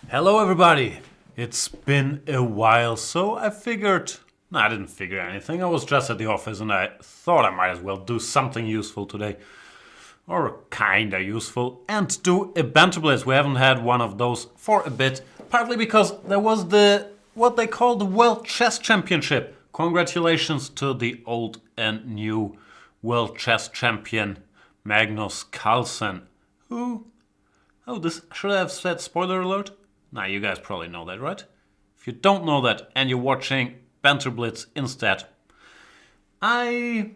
Hello everybody! It's been a while, so I figured... No, I didn't figure anything. I was just at the office and I thought I might as well do something useful today. Or kinda useful. And do a Banter Blitz. We haven't had one of those for a bit. Partly because there was what they call the World Chess Championship. Congratulations to the old and new World Chess Champion Magnus Carlsen. Who... Oh, this should I have said spoiler alert? Nah, you guys probably know that, right? If you don't know that and you're watching Banter Blitz instead, I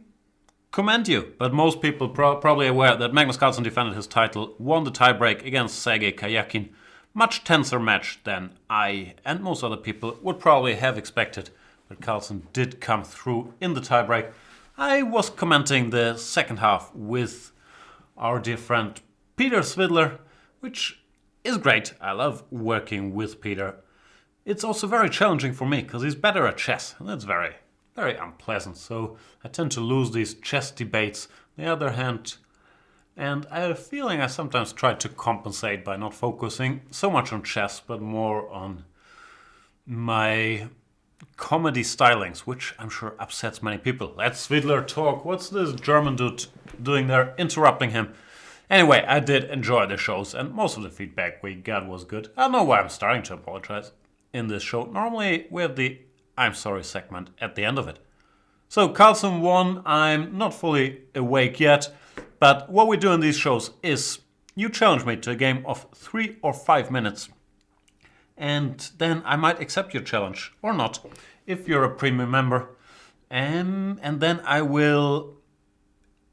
commend you. But most people probably aware that Magnus Carlsen defended his title, won the tiebreak against Sergei Karyakin. Much tenser match than I and most other people would probably have expected. But Carlsen did come through in the tiebreak. I was commenting the second half with our dear friend Peter Svidler, which is great. I love working with Peter. It's also very challenging for me because he's better at chess, and that's very, very unpleasant. So I tend to lose these chess debates. On the other hand, and I have a feeling I sometimes try to compensate by not focusing so much on chess, but more on my comedy stylings, which I'm sure upsets many people. Let Svidler talk. What's this German dude doing there, interrupting him? Anyway, I did enjoy the shows, and most of the feedback we got was good. I don't know why I'm starting to apologize in this show. Normally, we have the I'm sorry segment at the end of it. So, Carlsen won. I'm not fully awake yet, but what we do in these shows is you challenge me to a game of 3 or 5 minutes, and then I might accept your challenge, or not, if you're a premium member. And then I will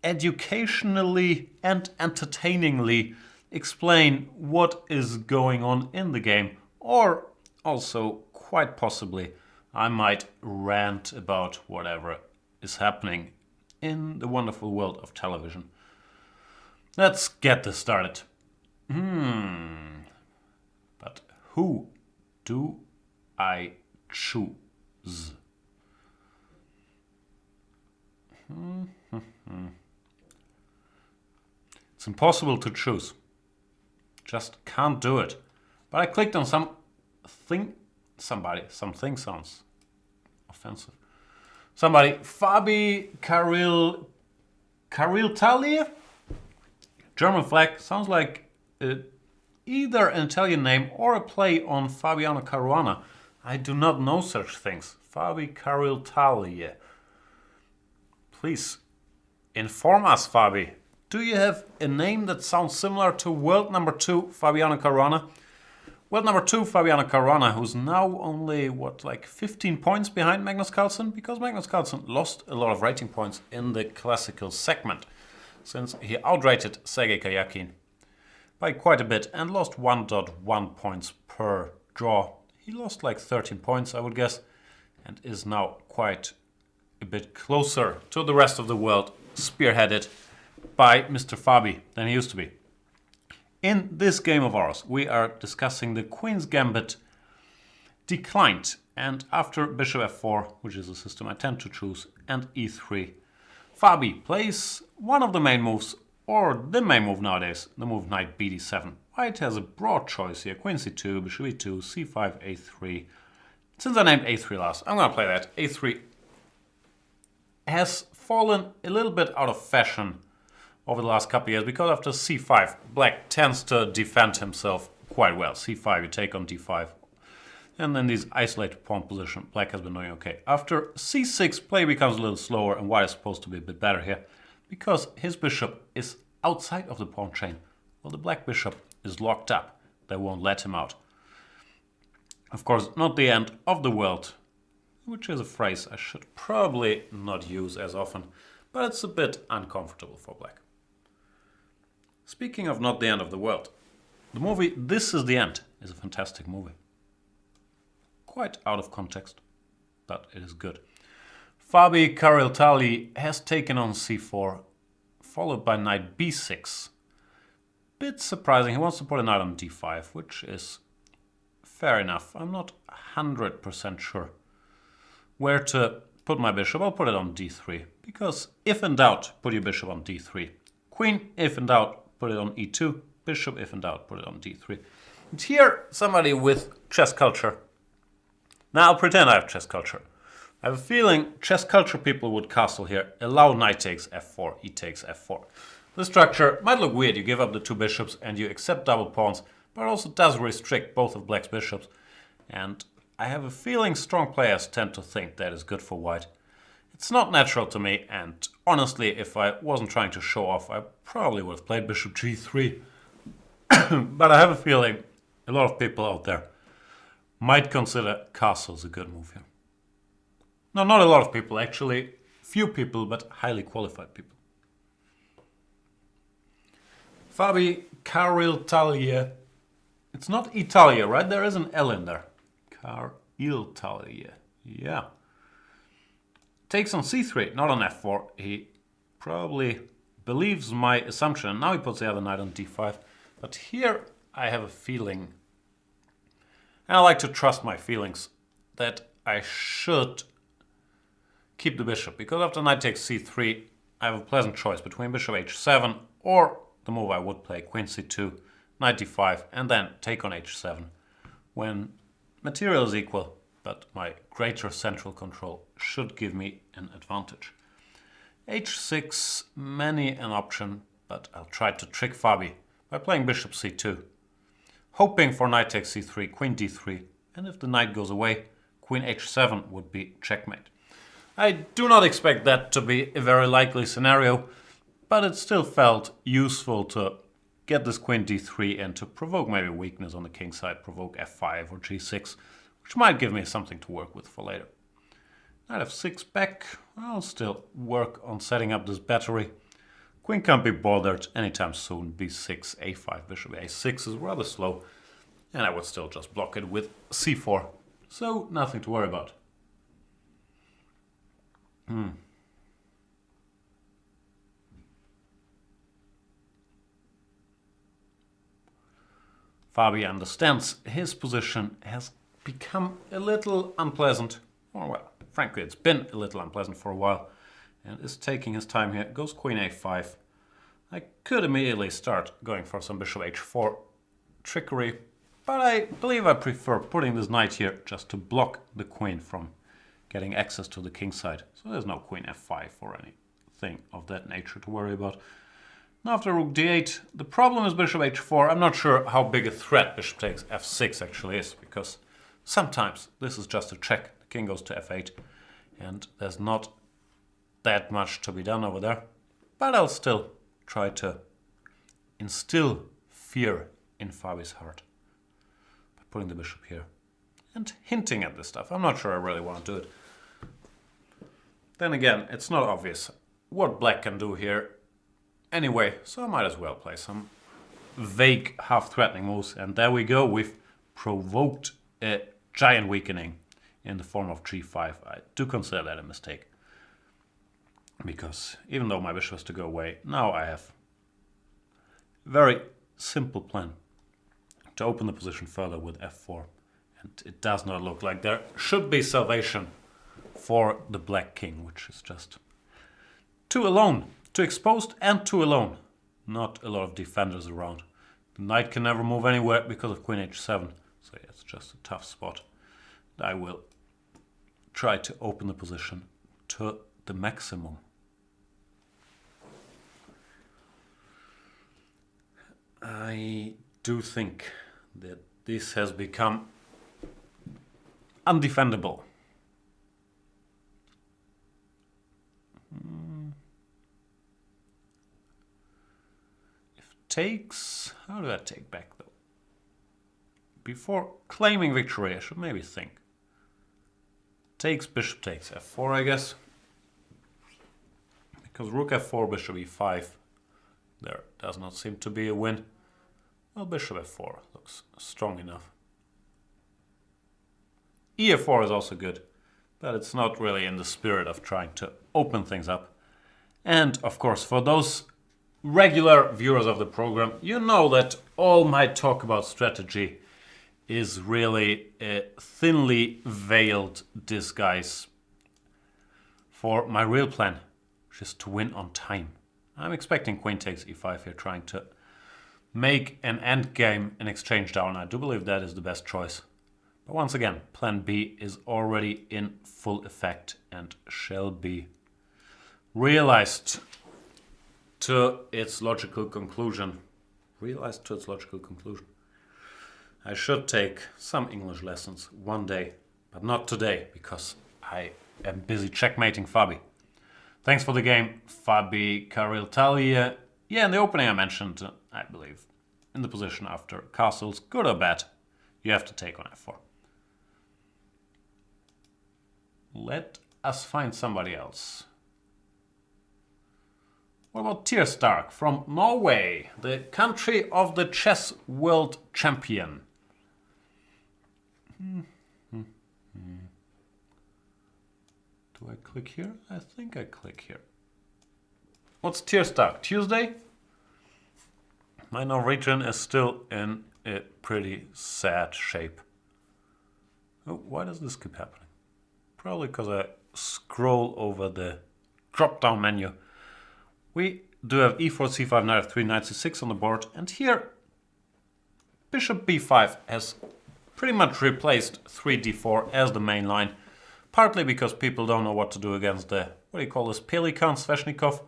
educationally and entertainingly explain what is going on in the game, or also quite possibly I might rant about whatever is happening in the wonderful world of television. Let's get this started. But who do I choose? It's impossible to choose. Just can't do it. But I clicked on something sounds offensive. Fabby Cariltalia? German flag. Sounds like either an Italian name or a play on Fabiano Caruana. I do not know such things. Fabby Cariltalia. Please inform us, Fabby. Do you have a name that sounds similar to world number 2 Fabiano Caruana? World number 2 Fabiano Caruana, who's now only, 15 points behind Magnus Carlsen? Because Magnus Carlsen lost a lot of rating points in the classical segment, since he outrated Sergei Karyakin by quite a bit and lost 1.1 points per draw. He lost 13 points, I would guess, and is now quite a bit closer to the rest of the world, spearheaded by Mr. Fabby than he used to be. In this game of ours, we are discussing the Queen's Gambit declined, and after Bishop f4, which is a system I tend to choose, and e3, Fabby plays one of the main moves, or the main move nowadays, the move knight bd7. White has a broad choice here: Queen c2, Bishop e2, c5, a3. Since I named a3 last, I'm going to play that. a3 has fallen a little bit out of fashion over the last couple of years, because after c5, black tends to defend himself quite well. c5, you take on d5. And then these isolated pawn position, black has been doing okay. After c6, play becomes a little slower, and white is supposed to be a bit better here, because his bishop is outside of the pawn chain. Well, the black bishop is locked up. They won't let him out. Of course, not the end of the world, which is a phrase I should probably not use as often, but it's a bit uncomfortable for black. Speaking of not the end of the world, the movie This Is the End is a fantastic movie. Quite out of context, but it is good. Fabby Cariltali has taken on c4, followed by knight b6. Bit surprising, he wants to put a knight on d5, which is fair enough. I'm not 100% sure where to put my bishop. I'll put it on d3, because if in doubt, put your bishop on d3. Queen, if in doubt, put it on e2. Bishop, if in doubt, put it on d3. And here, somebody with chess culture. Now I'll pretend I have chess culture. I have a feeling chess culture people would castle here, allow knight takes f4, e takes f4. The structure might look weird, you give up the two bishops and you accept double pawns, but it also does restrict both of black's bishops. And I have a feeling strong players tend to think that is good for white. It's not natural to me, and honestly, if I wasn't trying to show off, I probably would have played bishop g3. But I have a feeling a lot of people out there might consider castles a good move here. No, not a lot of people, actually. Few people, but highly qualified people. Fabby Cariltalia. It's not Italia, right? There is an L in there. Cariltalia. Yeah. Takes on c3, not on f4. He probably believes my assumption. And now he puts the other knight on d5. But here I have a feeling, and I like to trust my feelings, that I should keep the bishop. Because after knight takes c3, I have a pleasant choice between bishop h7 or the move I would play, queen c2, knight d5, and then take on h7. When material is equal, but my greater central control should give me an advantage. h6, many an option, but I'll try to trick Fabby by playing bishop c2, hoping for knight takes c3, queen d3, and if the knight goes away, queen h7 would be checkmate. I do not expect that to be a very likely scenario, but it still felt useful to get this queen d3 and to provoke maybe weakness on the king side, provoke f5 or g6, which might give me something to work with for later. Knight f6 back. I'll still work on setting up this battery. Queen can't be bothered anytime soon. b6, a5, bishop a6 is rather slow, and I would still just block it with c4. So nothing to worry about. Fabby understands his position has become a little unpleasant. Or well, frankly, it's been a little unpleasant for a while. And is taking his time here. Goes queen a5. I could immediately start going for some bishop h4 trickery. But I believe I prefer putting this knight here just to block the queen from getting access to the king side. So there's no queen f5 or anything of that nature to worry about. Now after rook d8, the problem is bishop h4. I'm not sure how big a threat bishop takes f6 actually is, because sometimes this is just a check. The king goes to f8, and there's not that much to be done over there. But I'll still try to instill fear in Fabby's heart by putting the bishop here and hinting at this stuff. I'm not sure I really want to do it. Then again, it's not obvious what black can do here anyway, so I might as well play some vague half-threatening moves. And there we go, we've provoked a giant weakening in the form of g5. I do consider that a mistake, because even though my bishop has to go away, now I have a very simple plan to open the position further with f4. And it does not look like there should be salvation for the black king, which is just too alone, too exposed and too alone. Not a lot of defenders around. The knight can never move anywhere because of queen h7, so yeah, it's just a tough spot. I will try to open the position to the maximum. I do think that this has become undefendable. If takes, how do I take back though? Before claiming victory, I should maybe think. Takes, bishop takes f4, I guess. Because rook f4, bishop e5, there does not seem to be a win. Well, bishop f4 looks strong enough. e4 is also good, but it's not really in the spirit of trying to open things up. And of course, for those regular viewers of the program, you know that all my talk about strategy is really a thinly veiled disguise for my real plan, which is to win on time. I'm expecting queen takes e5 here, trying to make an endgame in exchange down. I do believe that is the best choice. But once again, plan B is already in full effect and shall be realized to its logical conclusion. I should take some English lessons one day, but not today, because I am busy checkmating Fabby. Thanks for the game, Fabby Kariltalia. Yeah, in the opening I mentioned, I believe, in the position after castles, good or bad, you have to take on f4. Let us find somebody else. What about Tyr Stark from Norway, the country of the chess world champion? Do I click here? I think I click here. What's Tyr Stark? Tuesday? My Norwegian is still in a pretty sad shape. Oh, why does this keep happening? Probably because I scroll over the drop-down menu. We do have e4, c5, knight f3, knight c6 on the board, and here bishop b5 has pretty much replaced 3d4 as the main line, partly because people don't know what to do against the, what do you call this, Pelikan Sveshnikov,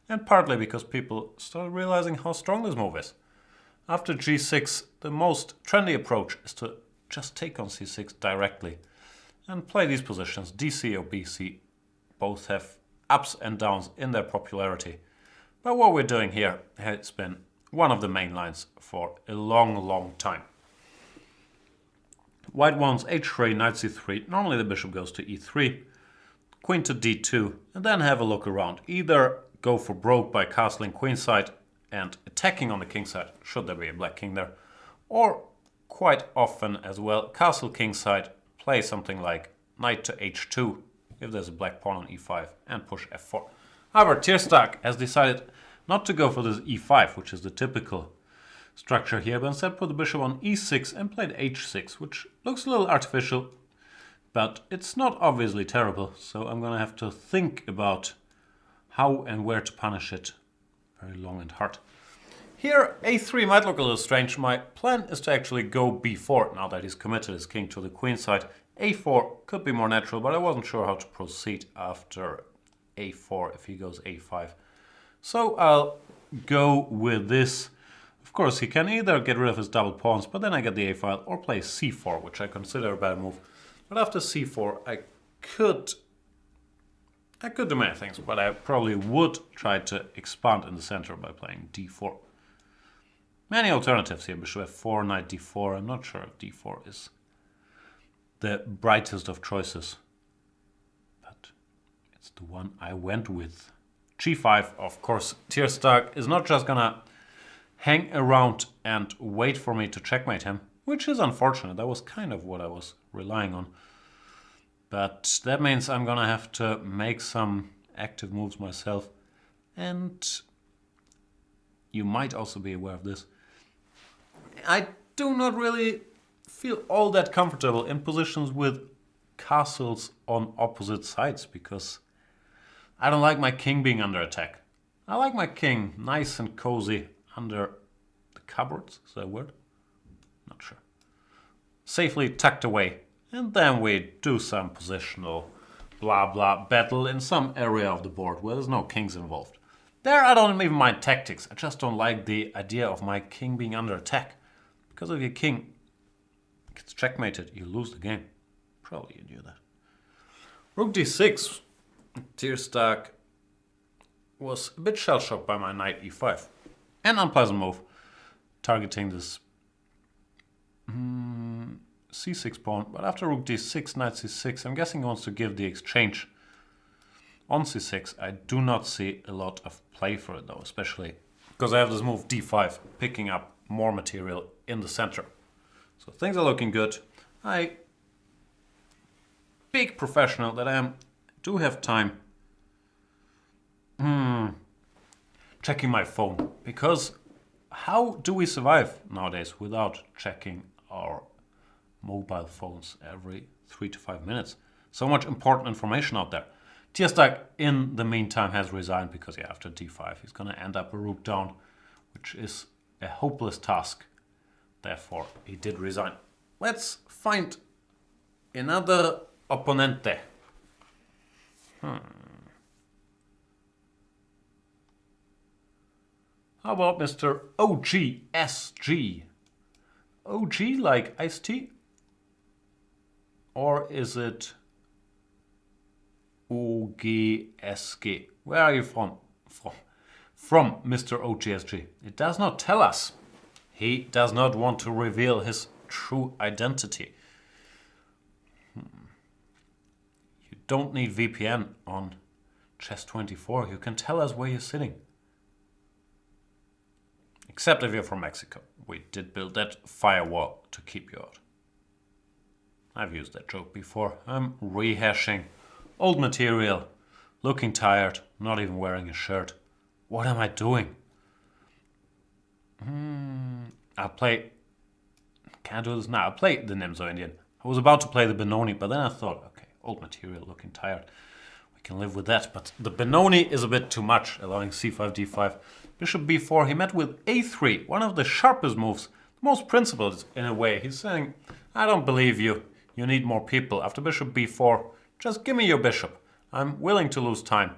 and partly because people start realizing how strong this move is. After g6, the most trendy approach is to just take on c6 directly and play these positions. dc or bc both have ups and downs in their popularity. But what we're doing here has been one of the main lines for a long time. White wants h3, knight c3. Normally the bishop goes to e3, queen to d2, and then have a look around. Either go for broke by castling queenside and attacking on the kingside, should there be a black king there, or quite often as well, castle kingside, play something like knight to h2 if there's a black pawn on e5 and push f4. However, Tyr Stark has decided not to go for this e5, which is the typical structure here, but instead put the bishop on e6 and played h6, which looks a little artificial, but it's not obviously terrible, so I'm gonna have to think about how and where to punish it very long and hard. Here, a3 might look a little strange. My plan is to actually go b4 now that he's committed his king to the queen side. a4 could be more natural, but I wasn't sure how to proceed after a4 if he goes a5. So I'll go with this. Of course, he can either get rid of his double pawns, but then I get the a file, or play c4, which I consider a bad move. But after c4, I could do many things, but I probably would try to expand in the center by playing d4. Many alternatives here. Bishop f4, knight d4. I'm not sure if d4 is the brightest of choices, but it's the one I went with. g5, of course. Tyr Stark is not just gonna hang around and wait for me to checkmate him, which is unfortunate. That was kind of what I was relying on. But that means I'm gonna have to make some active moves myself. And you might also be aware of this. I do not really feel all that comfortable in positions with castles on opposite sides, because I don't like my king being under attack. I like my king nice and cozy under the cupboards, is that a word? Not sure. Safely tucked away. And then we do some positional blah blah battle in some area of the board where there's no kings involved. There I don't even mind tactics, I just don't like the idea of my king being under attack. Because if your king gets checkmated, you lose the game. Probably you knew that. Rook d6. Tyr Stark was a bit shell-shocked by my knight e5. An unpleasant move, targeting this c6 pawn. But after rook d6, knight c6, I'm guessing he wants to give the exchange on c6. I do not see a lot of play for it though, especially because I have this move d5, picking up more material in the center. So things are looking good. Big professional that I am, do have time checking my phone, because how do we survive nowadays without checking our mobile phones every 3 to 5 minutes? So much important information out there. Tyr Stark in the meantime has resigned because after d5 he's going to end up a rook down, which is a hopeless task. Therefore, he did resign. Let's find another opponente. How about Mr. OGSG? OG like iced tea? Or is it OGSG? Where are you from? From Mr. OGSG. It does not tell us. He does not want to reveal his true identity. You don't need VPN on Chess24. You can tell us where you're sitting. Except if you're from Mexico. We did build that firewall to keep you out. I've used that joke before. I'm rehashing old material, looking tired, not even wearing a shirt. What am I doing? I'll play... Can't do this now. I'll play the Nimzo Indian. I was about to play the Benoni, but then I thought, okay, old material, looking tired. We can live with that, but the Benoni is a bit too much, allowing c5, d5. Bishop b4, he met with a3, one of the sharpest moves, the most principled in a way. He's saying, I don't believe you. You need more people. After bishop b4, just give me your bishop. I'm willing to lose time.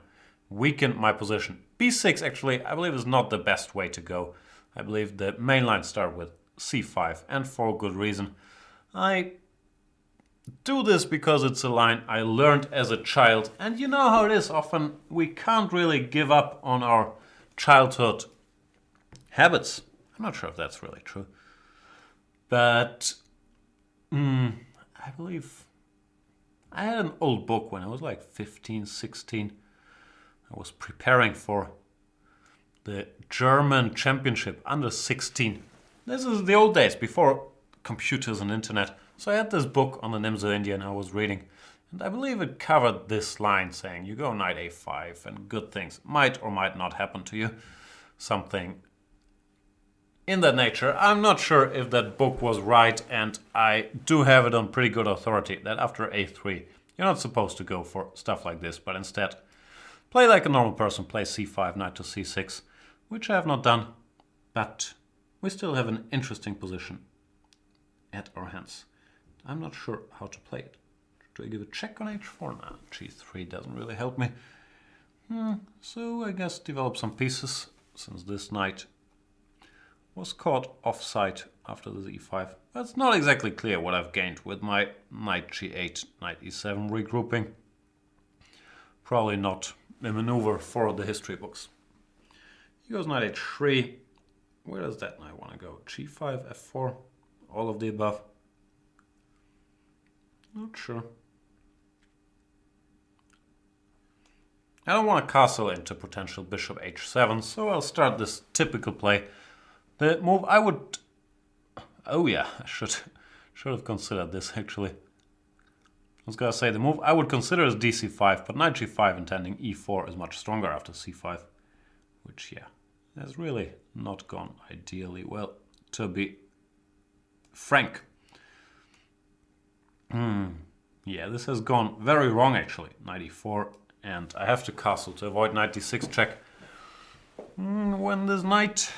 Weaken my position. b6, actually, I believe is not the best way to go. I believe the main lines start with c5, and for good reason. I do this because it's a line I learned as a child, and you know how it is. Often we can't really give up on our childhood habits. I'm not sure if that's really true. But I believe I had an old book when I was like 15, 16. I was preparing for the German championship under 16. This is the old days, before computers and internet. So I had this book on the Nimzo Indian I was reading. And I believe it covered this line saying, you go knight a5 and good things might or might not happen to you. Something in that nature. I'm not sure if that book was right, and I do have it on pretty good authority that after a3, you're not supposed to go for stuff like this, but instead play like a normal person, play c5, knight to c6, which I have not done, but we still have an interesting position at our hands. I'm not sure how to play it. Do I give a check on h4? No, g3 doesn't really help me. So I guess develop some pieces, since this knight was caught offside after the e5. But it's not exactly clear what I've gained with my knight g8, knight e7 regrouping. Probably not a maneuver for the history books. He goes knight h3. Where does that knight want to go? g5, f4, all of the above. Not sure. I don't want to castle into potential bishop h7, so I'll start this typical play. The move I would... Oh yeah, I should have considered this actually. I was gonna say the move I would consider is dc5, but knight g5 intending e4 is much stronger after c5. Which, yeah, has really not gone ideally well, to be frank. Yeah, this has gone very wrong actually. Knight e4, and I have to castle to avoid knight d6 check. When this knight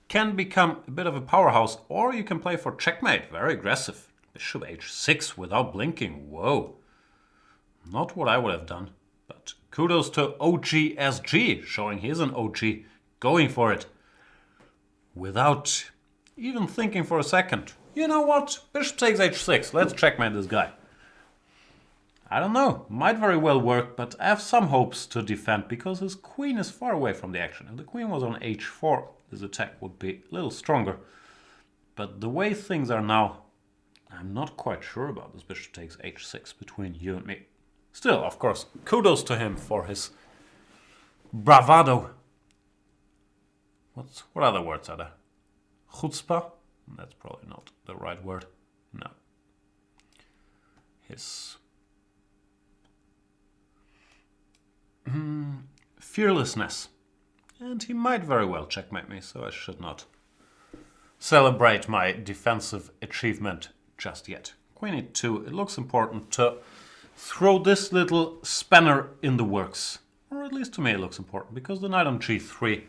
can become a bit of a powerhouse, or you can play for checkmate, very aggressive. Bishop h6 without blinking, whoa. Not what I would have done, but kudos to OGSG, showing he's an OG, going for it. Without even thinking for a second. You know what? Bishop takes h6. Let's checkmate this guy. I don't know. Might very well work, but I have some hopes to defend because his queen is far away from the action. If the queen was on h4, this attack would be a little stronger. But the way things are now, I'm not quite sure about this bishop takes h6 between you and me. Still, of course, kudos to him for his bravado. What other words are there? Chutzpah? That's probably not the right word. No. His fearlessness. And he might very well checkmate me, so I should not celebrate my defensive achievement just yet. Queen e2, it looks important to throw this little spanner in the works. Or at least to me it looks important, because the knight on g3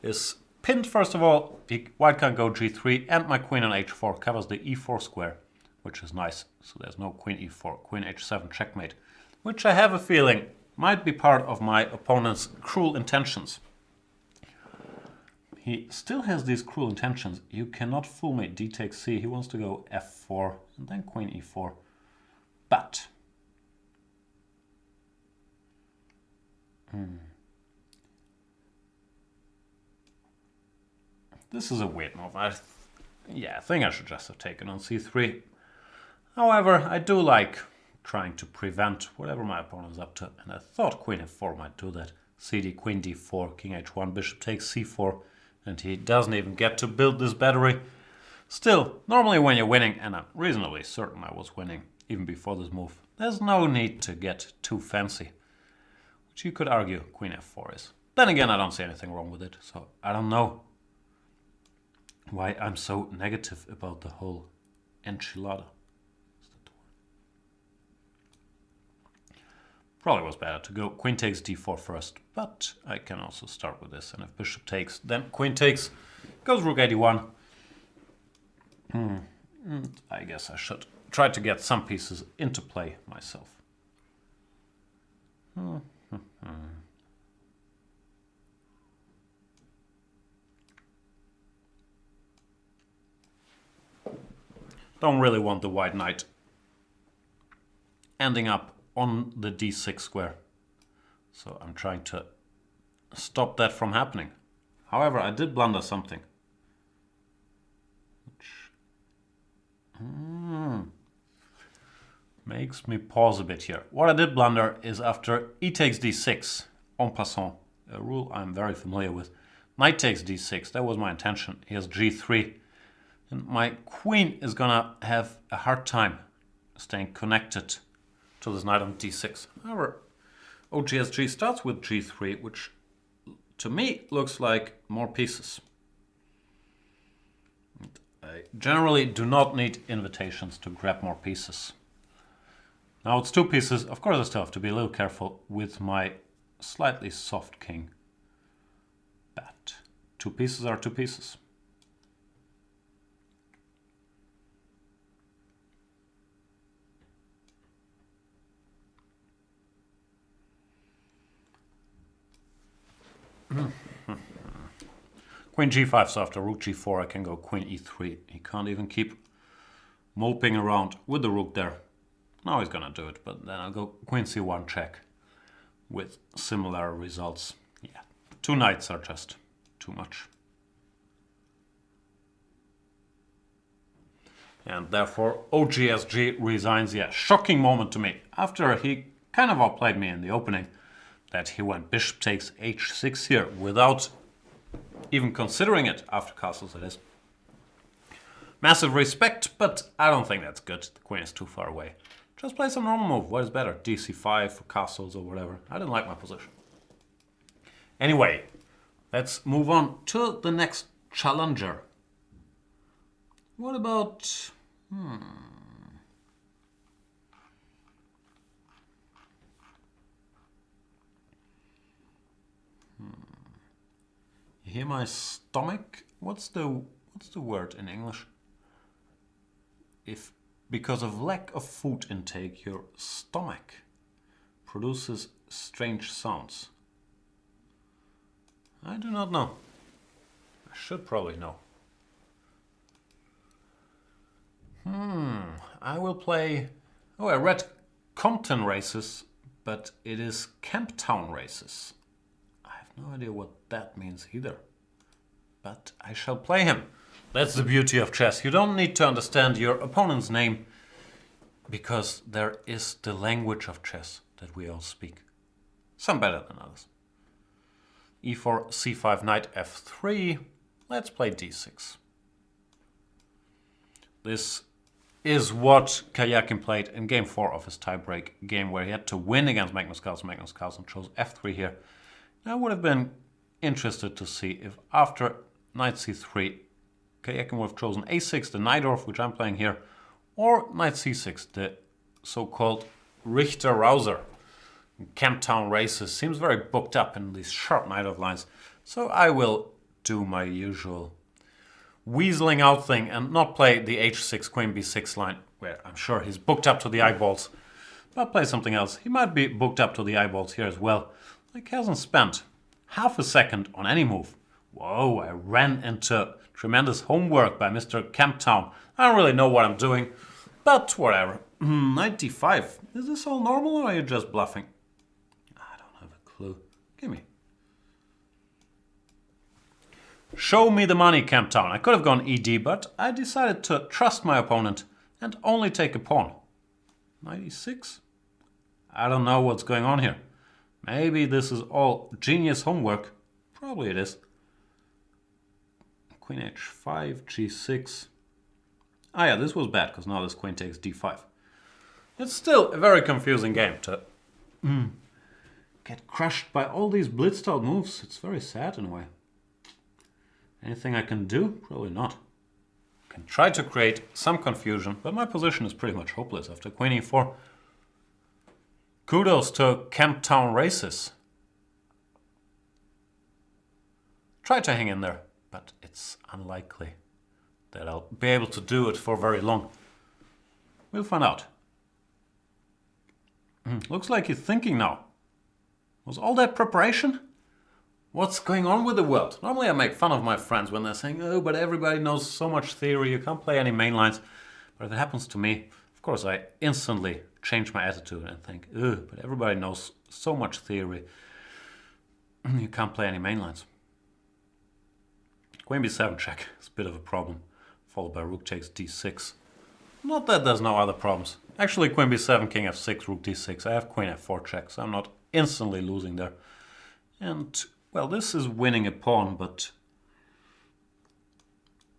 is pinned first of all. White can't go g3, and my queen on h4 covers the e4 square, which is nice. So there's no queen e4, queen h7 checkmate, which I have a feeling might be part of my opponent's cruel intentions. He still has these cruel intentions. You cannot fool me. D takes c. He wants to go f4 and then queen e4. But this is a weird move. I think I should just have taken on c3. However, I do like trying to prevent whatever my opponent is up to, and I thought queen f4 might do that. cd, queen d4, king h1, bishop takes c4, and he doesn't even get to build this battery. Still, normally when you're winning, and I'm reasonably certain I was winning even before this move, there's no need to get too fancy, which you could argue queen f4 is. Then again, I don't see anything wrong with it, so I don't know why I'm so negative about the whole enchilada. Probably was better to go queen takes d4 first, but I can also start with this, and if bishop takes, then queen takes, goes rook a1. I guess I should try to get some pieces into play myself. Don't really want the white knight ending up on the d6 square, so I'm trying to stop that from happening. However, I did blunder something, which makes me pause a bit here. What I did blunder is after e takes d6, en passant, a rule I'm very familiar with, knight takes d6, that was my intention. Here's g3, and my queen is gonna have a hard time staying connected to this knight on d6. However, OGSG starts with g3, which to me looks like more pieces. I generally do not need invitations to grab more pieces. Now it's two pieces. Of course I still have to be a little careful with my slightly soft king. But two pieces are two pieces. Queen g5, so after rook g4 I can go queen e3. He can't even keep moping around with the rook there. Now he's gonna do it, but then I'll go queen c1 check with similar results. Yeah, two knights are just too much. And therefore OGSG resigns. Yeah, shocking moment to me. After he kind of outplayed me in the opening, that he went bishop takes h6 here without even considering it after castles, it is. Massive respect, but I don't think that's good. The queen is too far away. Just play some normal move. What is better? dc5 for castles or whatever. I didn't like my position. Anyway, let's move on to the next challenger. What about... You hear my stomach? What's the word in English? If because of lack of food intake your stomach produces strange sounds. I do not know. I should probably know. I will play... Oh, I read Compton races, but it is Camptown races. I have no idea what that means either. But I shall play him. That's the beauty of chess. You don't need to understand your opponent's name because there is the language of chess that we all speak. Some better than others. e4, c5, knight f3. Let's play d6. This is what Kayakin played in game 4 of his tiebreak game where he had to win against Magnus Carlsen. Magnus Carlsen chose f3 here. I would have been interested to see if after knight c3 Kayakin would have chosen a6, the Najdorf, which I'm playing here, or knight c6, the so-called Richter-Rauser. Camptown races seems very booked up in these sharp Najdorf lines, so I will do my usual weaseling out thing and not play the h6 queen b6 line, where I'm sure he's booked up to the eyeballs, but play something else. He might be booked up to the eyeballs here as well. Like, hasn't spent half a second on any move. Whoa, I ran into tremendous homework by Mr. Camptown. I don't really know what I'm doing, but whatever. 95. Is this all normal or are you just bluffing? I don't have a clue. Give me. Show me the money, Camptown. I could have gone ED, but I decided to trust my opponent and only take a pawn. 96? I don't know what's going on here. Maybe this is all genius homework. Probably it is. Queen h5, g6. Ah yeah, this was bad because now this queen takes d5. It's still a very confusing game to get crushed by all these blitzed out moves. It's very sad in a way. Anything I can do? Probably not. I can try to create some confusion, but my position is pretty much hopeless after queen e4. Kudos to Camptown Races. Try to hang in there, but it's unlikely that I'll be able to do it for very long. We'll find out. Looks like he's thinking now. Was all that preparation? What's going on with the world? Normally I make fun of my friends when they're saying, oh, but everybody knows so much theory, you can't play any main lines. But if it happens to me, of course I instantly change my attitude and think, ugh, but everybody knows so much theory, you can't play any main lines. Queen b7 check is a bit of a problem, followed by rook takes d6. Not that there's no other problems. Actually, queen b7, king f6, rook d6. I have queen f4 check, so I'm not instantly losing there. And, well, this is winning a pawn, but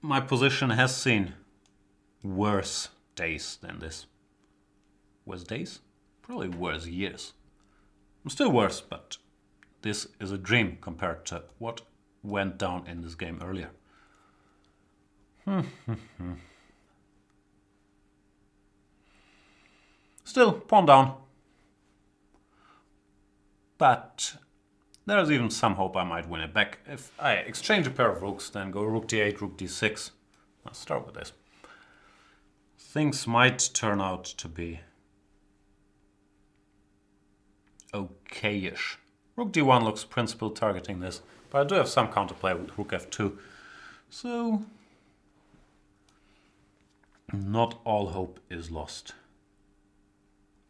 my position has seen worse days than this. Worse days? Probably worse years. I'm still worse, but this is a dream compared to what went down in this game earlier. Still, pawn down. But there's even some hope I might win it back. If I exchange a pair of rooks, then go rook d8, rook d6. Let's start with this. Things might turn out to be okay-ish. Rook d1 looks principal targeting this, but I do have some counterplay with rook f2. So, not all hope is lost.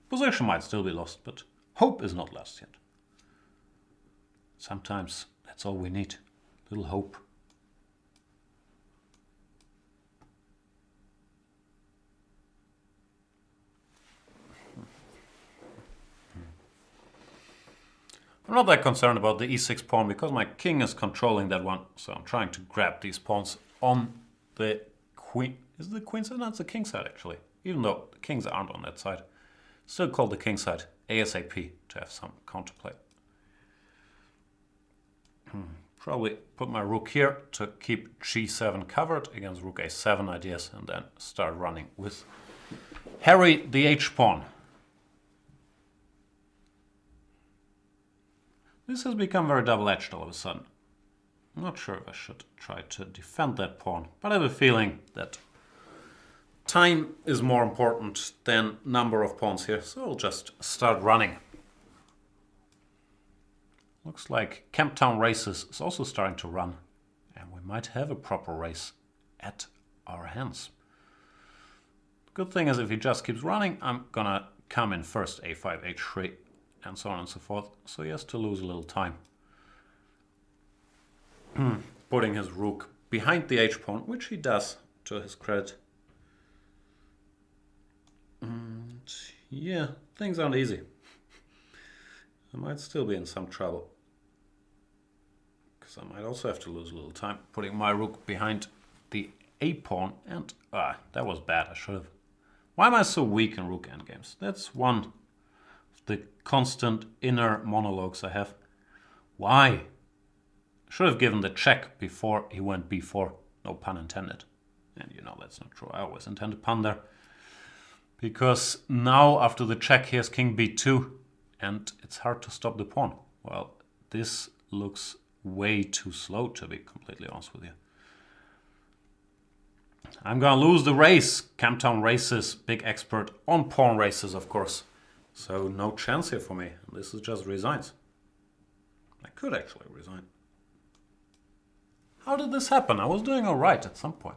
Position might still be lost, but hope is not lost yet. Sometimes that's all we need, a little hope. I'm not that concerned about the e6 pawn because my king is controlling that one, so I'm trying to grab these pawns on the queen. Is it the queen side? No, it's the king side actually, even though the kings aren't on that side. Still call the king side ASAP to have some counterplay. Probably put my rook here to keep g7 covered against rook a7 ideas and then start running with Harry the h-pawn. This has become very double-edged all of a sudden. I'm not sure if I should try to defend that pawn, but I have a feeling that time is more important than number of pawns here, so I'll just start running. Looks like Camptown Races is also starting to run, and we might have a proper race at our hands. The good thing is if he just keeps running, I'm gonna come in first, a5, h3, and so on and so forth, so he has to lose a little time. Putting his rook behind the h-pawn, which he does, to his credit. And yeah, things aren't easy. I might still be in some trouble. Because I might also have to lose a little time putting my rook behind the a-pawn. And, that was bad, I should have. Why am I so weak in rook endgames? That's one of the constant inner monologues I have. Why? Should have given the check before he went b4. No pun intended. And you know that's not true. I always intend a pun there. Because now after the check he has king b2 and it's hard to stop the pawn. Well, this looks way too slow, to be completely honest with you. I'm gonna lose the race. Camptown Races, big expert on pawn races, of course. So no chance here for me. This is just resigns. I could actually resign. How did this happen? I was doing alright at some point.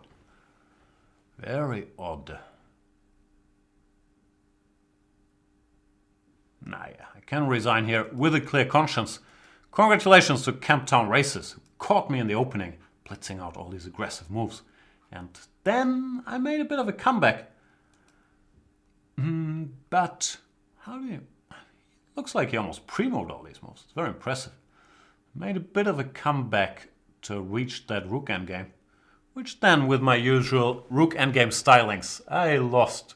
Very odd. Nah, yeah, I can resign here with a clear conscience. Congratulations to Camptown Races, who caught me in the opening, blitzing out all these aggressive moves. And then I made a bit of a comeback. But how do you... Looks like he almost pre-moved all these moves. It's very impressive. Made a bit of a comeback to reach that rook endgame, which then, with my usual rook endgame stylings, I lost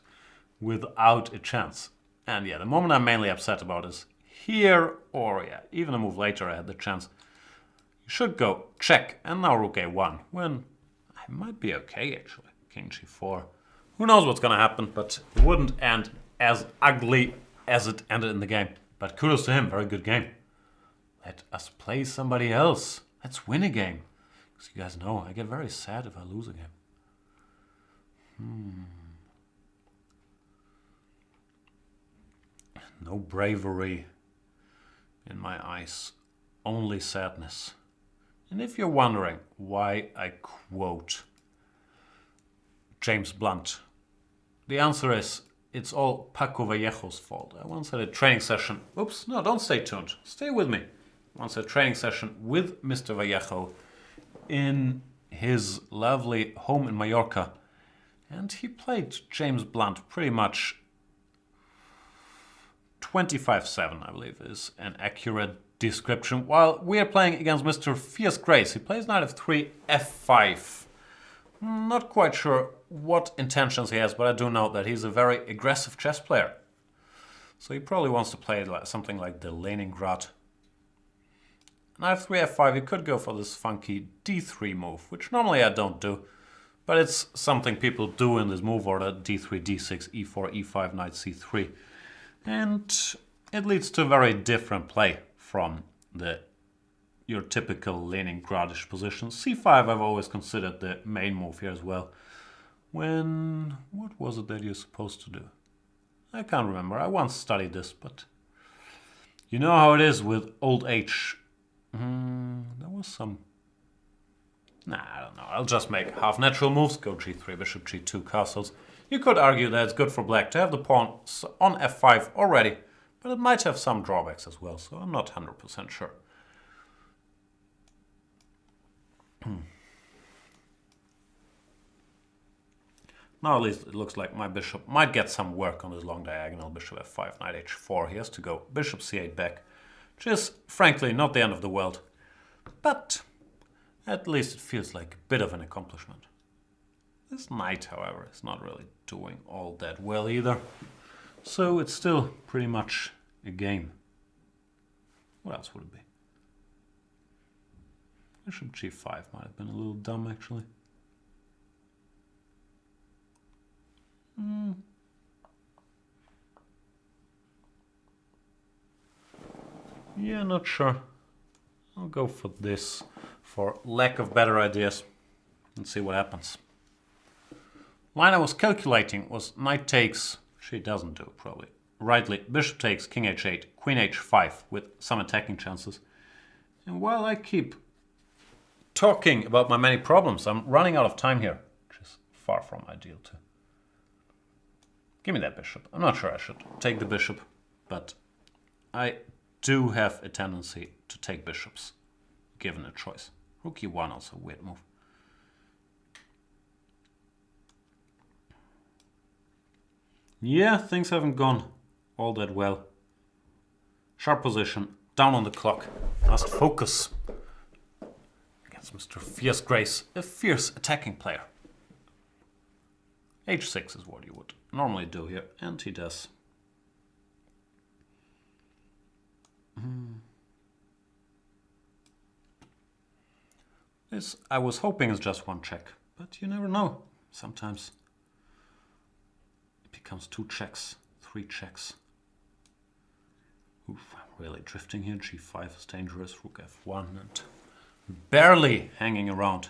without a chance. And yeah, the moment I'm mainly upset about is here, or yeah, even a move later I had the chance. You should go check, and now rook a1, when I might be okay actually. King g4. Who knows what's gonna happen, but it wouldn't end as ugly as it ended in the game. But kudos to him, very good game. Let us play somebody else. Let's win a game. Because you guys know, I get very sad if I lose a game. No bravery in my eyes. Only sadness. And if you're wondering why I quote James Blunt, the answer is, it's all Paco Vallejo's fault. I once had a training session. Oops, no, don't stay tuned. Stay with me. Once had a training session with Mr. Vallejo in his lovely home in Mallorca. And he played James Blunt pretty much 25-7, I believe, is an accurate description. While we are playing against Mr. Fierce Grace, he plays knight f3, f5. Not quite sure what intentions he has, but I do know that he's a very aggressive chess player. So he probably wants to play something like the Leningrad. Knight f3, f5, he could go for this funky d3 move, which normally I don't do. But it's something people do in this move order, d3, d6, e4, e5, knight c3. And it leads to a very different play from your typical Leningradish position. c5 I've always considered the main move here as well. What was it that you're supposed to do? I can't remember. I once studied this, but you know how it is with old age. There was some... Nah, I don't know. I'll just make half natural moves. Go g3, bishop g2, castles. You could argue that it's good for black to have the pawn on f5 already, but it might have some drawbacks as well, so I'm not 100% sure. Now at least it looks like my bishop might get some work on this long diagonal. Bishop f5, knight h4. He has to go bishop c8 back, which is frankly not the end of the world, but at least it feels like a bit of an accomplishment. This knight, however, is not really doing all that well either. So it's still pretty much a game. What else would it be? Bishop g5 might have been a little dumb, actually. Yeah, not sure. I'll go for this for lack of better ideas and see what happens. Line I was calculating was knight takes, which he doesn't do probably. Rightly, bishop takes, king h8, queen h5 with some attacking chances. And while I keep talking about my many problems, I'm running out of time here, which is far from ideal too. Give me that bishop. I'm not sure I should take the bishop, but I do have a tendency to take bishops, given a choice. Rook e1 also a weird move. Yeah, things haven't gone all that well. Sharp position, down on the clock. Must focus against Mr. Fierce Grace, a fierce attacking player. h6 is what you would normally do here, and he does. This, I was hoping, is just one check, but you never know. Sometimes it becomes 2 checks, 3 checks. Oof, I'm really drifting here. g5 is dangerous, rook f1, and barely hanging around.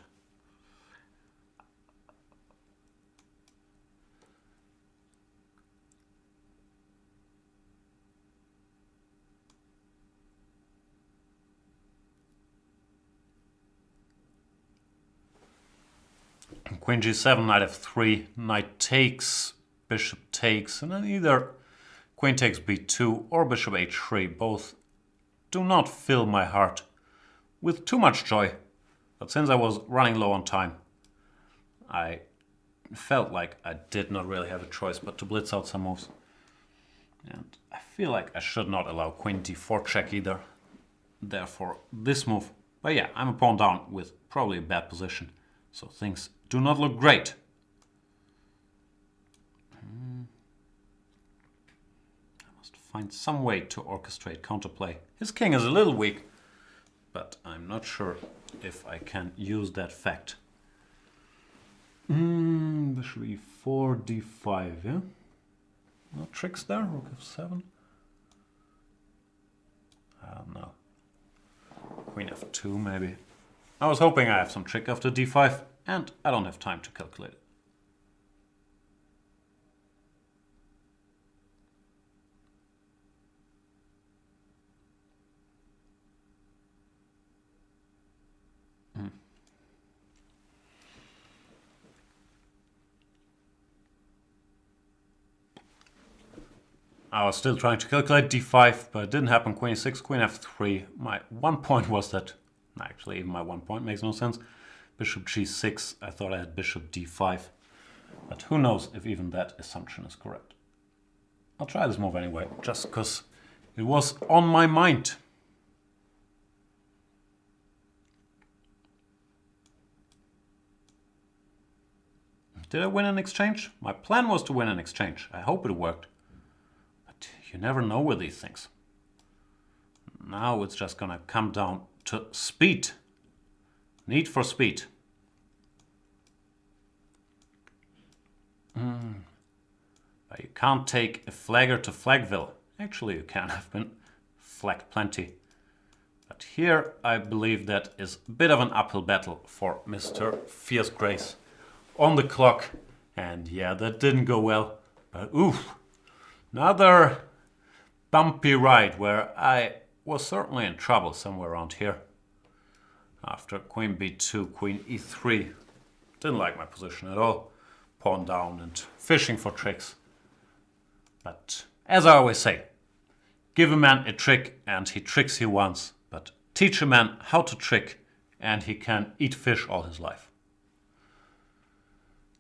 Queen g7, knight f3, knight takes, bishop takes, and then either queen takes b2 or bishop h3. Both do not fill my heart with too much joy. But since I was running low on time, I felt like I did not really have a choice but to blitz out some moves. And I feel like I should not allow queen d4 check either. Therefore, this move. But yeah, I'm a pawn down with probably a bad position. So things do not look great. I must find some way to orchestrate counterplay. His king is a little weak, but I'm not sure if I can use that fact. Bishop e4, d5, yeah? No tricks there, rook f7. I don't know. Queen f2 maybe. I was hoping I have some trick after d5, and I don't have time to calculate it. I was still trying to calculate d5, but it didn't happen. Queen e6, queen f3. My 1 point was that... Actually, even my 1 point makes no sense. Bishop g6, I thought I had bishop d5. But who knows if even that assumption is correct. I'll try this move anyway, just because it was on my mind. Did I win an exchange? My plan was to win an exchange. I hope it worked. But you never know with these things. Now it's just gonna come down to speed. Need for speed. But you can't take a flagger to Flagville. Actually, you can. I've been flagged plenty. But here, I believe that is a bit of an uphill battle for Mr. Fierce Grace on the clock. And yeah, that didn't go well. But oof, another bumpy ride where I was certainly in trouble somewhere around here. After queen b2, queen e3. Didn't like my position at all. Pawn down and fishing for tricks. But as I always say, give a man a trick and he tricks you once. But teach a man how to trick and he can eat fish all his life.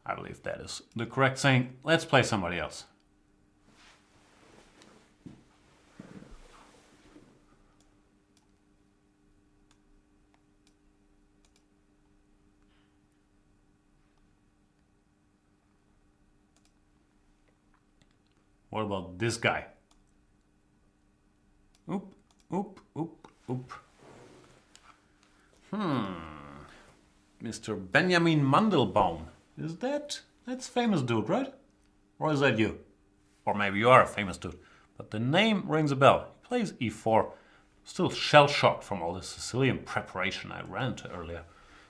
I believe that is the correct saying. Let's play somebody else. What about this guy? Oop, oop, oop, oop. Mr. Benjamin Mandelbaum. Is that's famous dude, right? Or is that you? Or maybe you are a famous dude. But the name rings a bell. He plays e4. Still shell-shocked from all the Sicilian preparation I ran into earlier.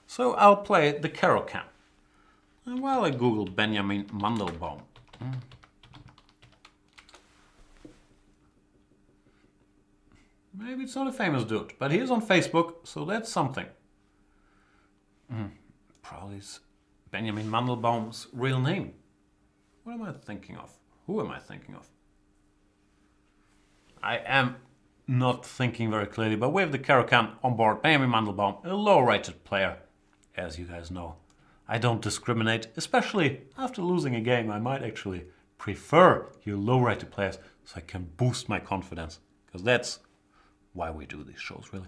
So I'll play the Caro-Can. And while I Google Benjamin Mandelbaum. Maybe it's not a famous dude, but he is on Facebook, so that's something. Probably is Benjamin Mandelbaum's real name. What am I thinking of? Who am I thinking of? I am not thinking very clearly, but we have the Caro-Can on board. Benjamin Mandelbaum, a low-rated player, as you guys know. I don't discriminate, especially after losing a game. I might actually prefer you low-rated players so I can boost my confidence, because that's why we do these shows, really.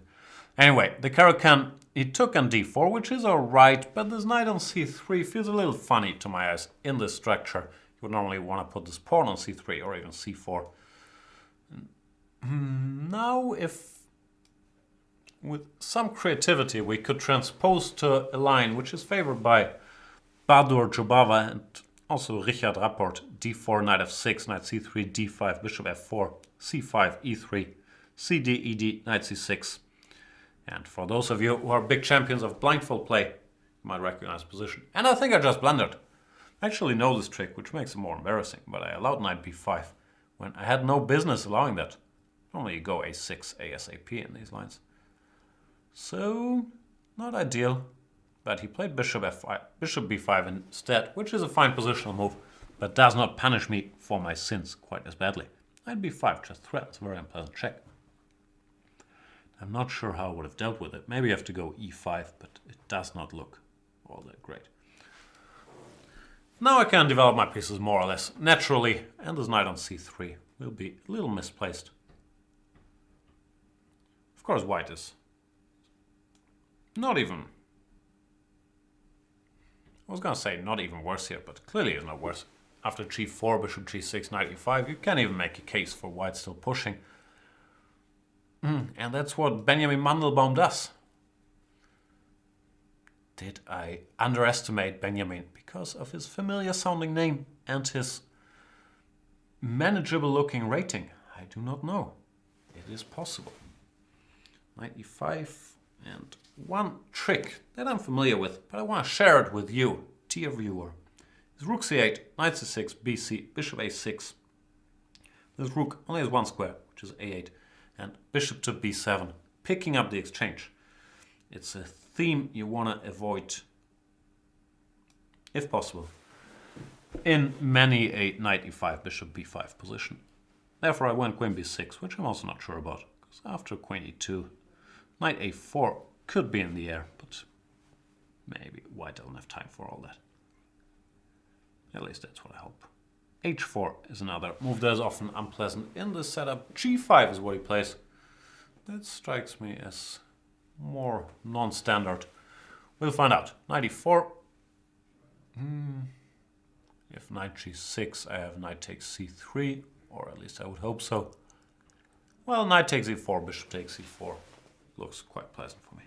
Anyway, the Caro-Can, he took on d4, which is alright, but this knight on c3 feels a little funny to my eyes in this structure. You would normally want to put this pawn on c3 or even c4. Now, if with some creativity we could transpose to a line which is favored by Badur Jobava and also Richard Rapport, d4, knight f6, knight c3, d5, bishop f4, c5, e3, cd, ed, knight c6. And for those of you who are big champions of blindfold play, you might recognize the position. And I think I just blundered. I actually know this trick, which makes it more embarrassing, but I allowed knight b5 when I had no business allowing that. Normally you go a6 ASAP in these lines. So, not ideal. But he played bishop f5, bishop b5 instead, which is a fine positional move, but does not punish me for my sins quite as badly. Knight b5 just threats a very unpleasant check. I'm not sure how I would have dealt with it. Maybe I have to go e5, but it does not look all that great. Now I can develop my pieces more or less naturally, and this knight on c3 will be a little misplaced. Of course, white is not even... I was going to say not even worse here, but clearly it's not worse. After g4, bishop g6, knight e5, you can't even make a case for white still pushing. And that's what Benjamin Mandelbaum does. Did I underestimate Benjamin because of his familiar sounding name and his manageable looking rating? I do not know. It is possible. Knight e5 and one trick that I'm familiar with, but I want to share it with you, dear viewer, is rook c8, knight c6, bc, bishop a6. This rook only has one square, which is a8, and bishop to b7, picking up the exchange. It's a theme you want to avoid, if possible, in many a knight e5, bishop b5 position. Therefore I went queen b6, which I'm also not sure about, because after queen e2, knight a4 could be in the air, but maybe white doesn't have time for all that. At least that's what I hope. h4 is another move that is often unpleasant in this setup. g5 is what he plays. That strikes me as more non-standard. We'll find out. Knight e4. If knight g6, I have knight takes c3, or at least I would hope so. Well, knight takes e4, bishop takes e4. Looks quite pleasant for me.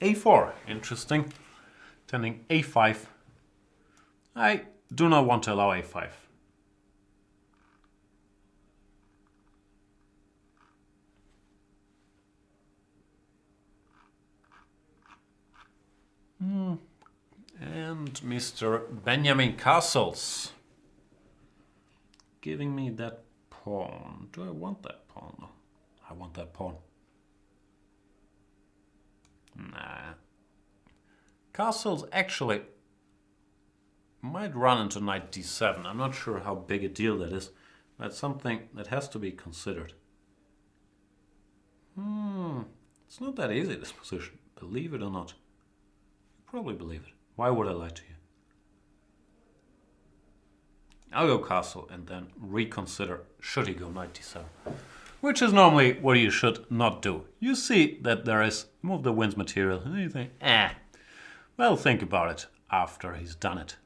a4, interesting. Tending a5. I do not want to allow a5. And Mr. Benjamin Castles giving me that pawn. Do I want that pawn? No, I want that pawn. Nah. Castles actually might run into knight d7. I'm not sure how big a deal that is. That's something that has to be considered. It's not that easy, this position. Believe it or not. You probably believe it. Why would I lie to you? I'll go castle and then reconsider should he go knight d7. Which is normally what you should not do. You see that there is move that wins material and you think, well, think about it after he's done it.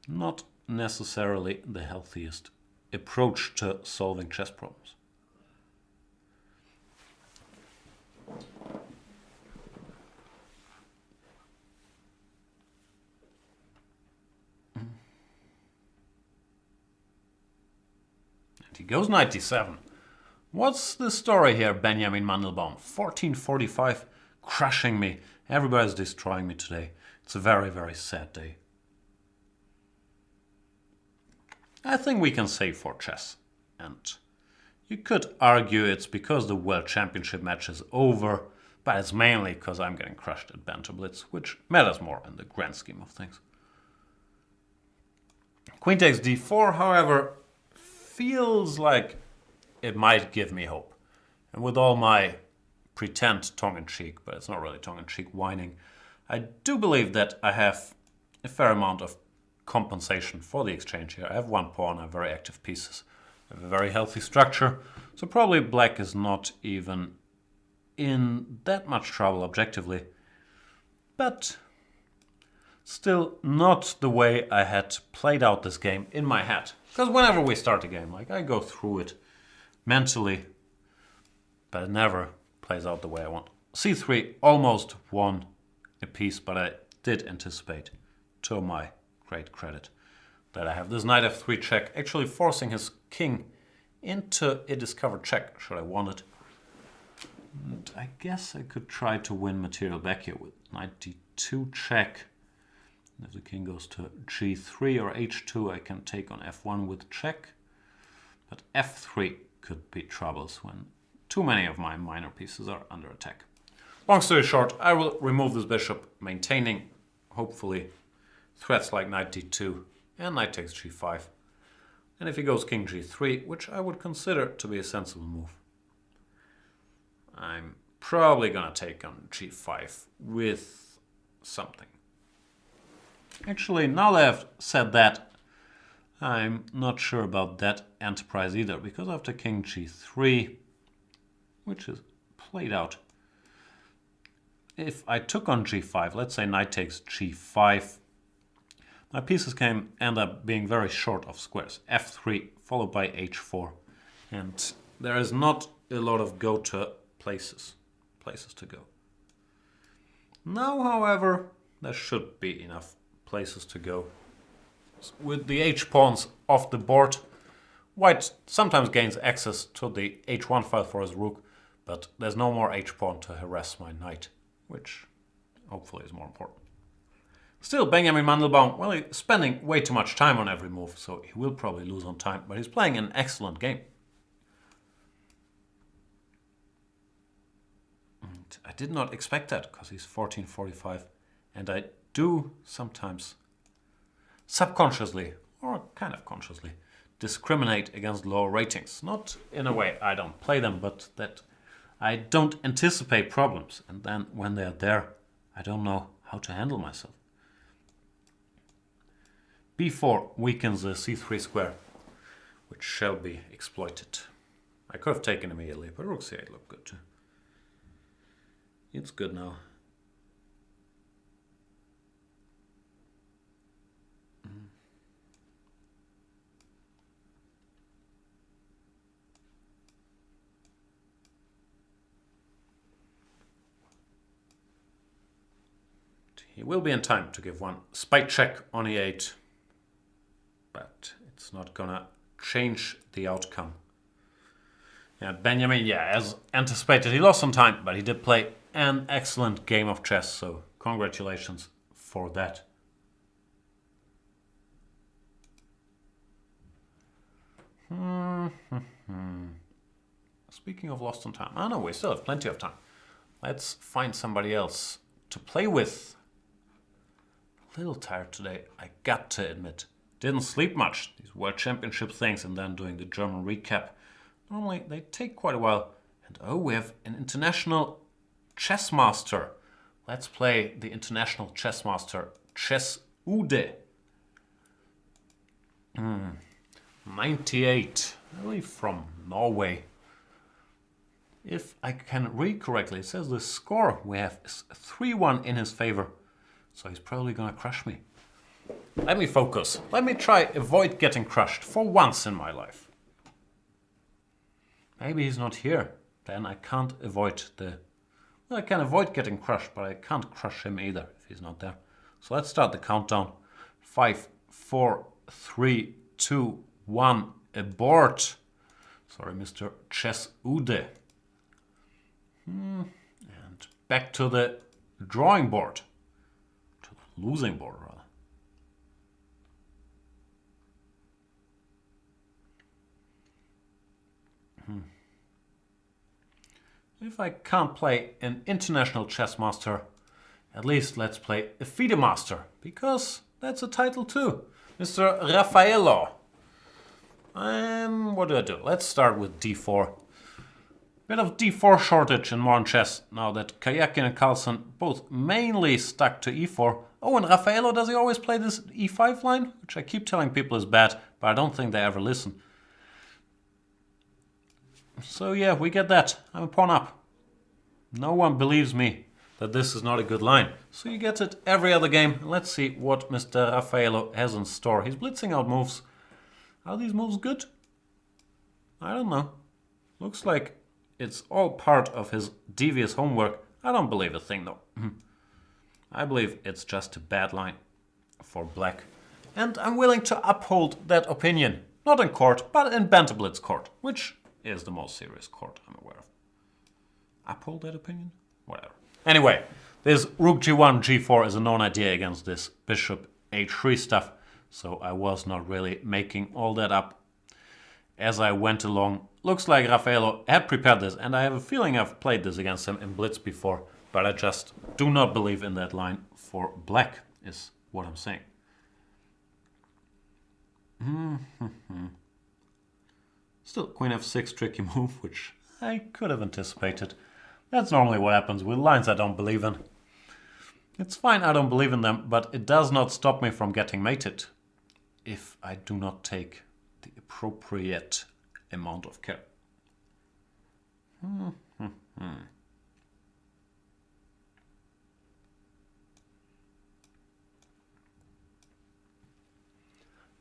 Not necessarily the healthiest approach to solving chess problems. And he goes knight d7. What's the story here, Benjamin Mandelbaum? 1445, crushing me. Everybody's destroying me today. It's a very, very sad day. I think we can say for chess. And you could argue it's because the World Championship match is over, but it's mainly because I'm getting crushed at Banter Blitz, which matters more in the grand scheme of things. Queen takes d4, however, feels like it might give me hope. And with all my pretend tongue-in-cheek, but it's not really tongue-in-cheek whining, I do believe that I have a fair amount of compensation for the exchange here. I have one pawn, I have very active pieces. I have a very healthy structure, so probably black is not even in that much trouble objectively. But still not the way I had played out this game in my head. Because whenever we start a game, like I go through it mentally, but it never plays out the way I want. c3 almost won a piece, but I did anticipate, to my great credit, that I have this knight f3 check, actually forcing his king into a discovered check, should I want it. And I guess I could try to win material back here with knight d2 check. If the king goes to g3 or h2, I can take on f1 with check. But f3 could be troubles when too many of my minor pieces are under attack. Long story short, I will remove this bishop, maintaining, hopefully, threats like knight d2 and knight takes g5. And if he goes king g3, which I would consider to be a sensible move, I'm probably gonna take on g5 with something. Actually, now that I've said that, I'm not sure about that enterprise either, because after king g3, which is played out, if I took on g5, let's say knight takes g5, my pieces can end up being very short of squares. f3 followed by h4, and there is not a lot of go-to places to go. Now, however, there should be enough places to go. With the h-pawns off the board, white sometimes gains access to the h1 file for his rook, but there's no more h-pawn to harass my knight, which hopefully is more important. Still, Benjamin Mandelbaum, well, he's spending way too much time on every move, so he will probably lose on time, but he's playing an excellent game. And I did not expect that, because he's 1445, and I do sometimes subconsciously, or kind of consciously, discriminate against lower ratings. Not in a way I don't play them, but that I don't anticipate problems, and then when they're there, I don't know how to handle myself. b4 weakens the c3 square, which shall be exploited. I could have taken immediately, but rook c8 looked good too. It's good now. He will be in time to give one spite check on e8, but it's not gonna change the outcome. Yeah, Benjamin, as anticipated, he lost some time, but he did play an excellent game of chess, so congratulations for that. Speaking of lost some time, I know we still have plenty of time. Let's find somebody else to play with. A little tired today, I got to admit. Didn't sleep much, these World Championship things, and then doing the German recap. Normally they take quite a while. And oh, we have an international chess master. Let's play the international chess master, Chess Ude. 98, really from Norway. If I can read correctly, it says the score we have is 3-1 in his favor. So he's probably gonna crush me. Let me focus. Let me try avoid getting crushed for once in my life. Maybe he's not here. Then I can't avoid the... Well, I can avoid getting crushed, but I can't crush him either if he's not there. So let's start the countdown. 5, 4, 3, 2, 1, abort. Sorry, Mr. Chess Ude. And back to the drawing board. To the losing board, rather. If I can't play an international chess master, at least let's play a FIDE master, because that's a title too. Mr. Rafaelo. What do? Let's start with d4. Bit of d4 shortage in modern chess, now that Kayakin and Carlsen both mainly stuck to e4. Oh, and Rafaelo, does he always play this e5 line? Which I keep telling people is bad, but I don't think they ever listen. So yeah, we get that. I'm a pawn up. No one believes me that this is not a good line. So you get it every other game. Let's see what Mr. Rafaelo has in store. He's blitzing out moves. Are these moves good? I don't know. Looks like it's all part of his devious homework. I don't believe a thing though. I believe it's just a bad line for black. And I'm willing to uphold that opinion. Not in court, but in Banter Blitz court, which is the most serious court I'm aware of. Uphold that opinion? Whatever. Anyway, this rook g1, g4 is a known idea against this bishop h3 stuff, so I was not really making all that up as I went along. Looks like Rafaelo had prepared this, and I have a feeling I've played this against him in Blitz before, but I just do not believe in that line for black, is what I'm saying. Still, queen f6, tricky move, which I could have anticipated. That's normally what happens with lines I don't believe in. It's fine I don't believe in them, but it does not stop me from getting mated if I do not take the appropriate amount of care.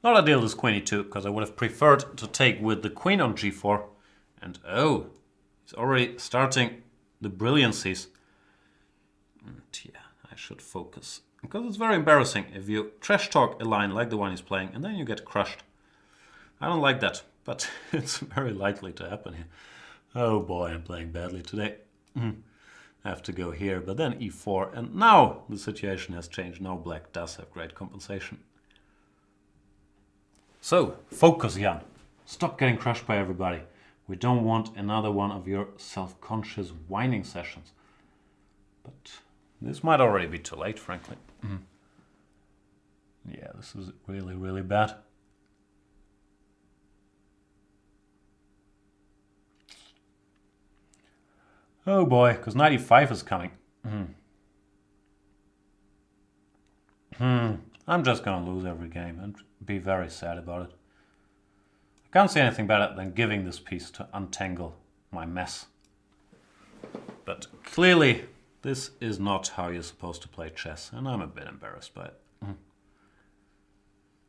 Not ideal this queen e2, because I would have preferred to take with the queen on g4. And oh, he's already starting the brilliancies. And yeah, I should focus. Because it's very embarrassing if you trash talk a line like the one he's playing and then you get crushed. I don't like that, but it's very likely to happen here. Oh boy, I'm playing badly today. I have to go here, but then e4. And now the situation has changed. Now black does have great compensation. So, focus, Jan. Stop getting crushed by everybody. We don't want another one of your self-conscious whining sessions. But this might already be too late, frankly. Yeah, this is really, really bad. Oh boy, because 95 is coming. I'm just gonna lose every game and be very sad about it. I can't see anything better than giving this piece to untangle my mess. But clearly, this is not how you're supposed to play chess, and I'm a bit embarrassed by it.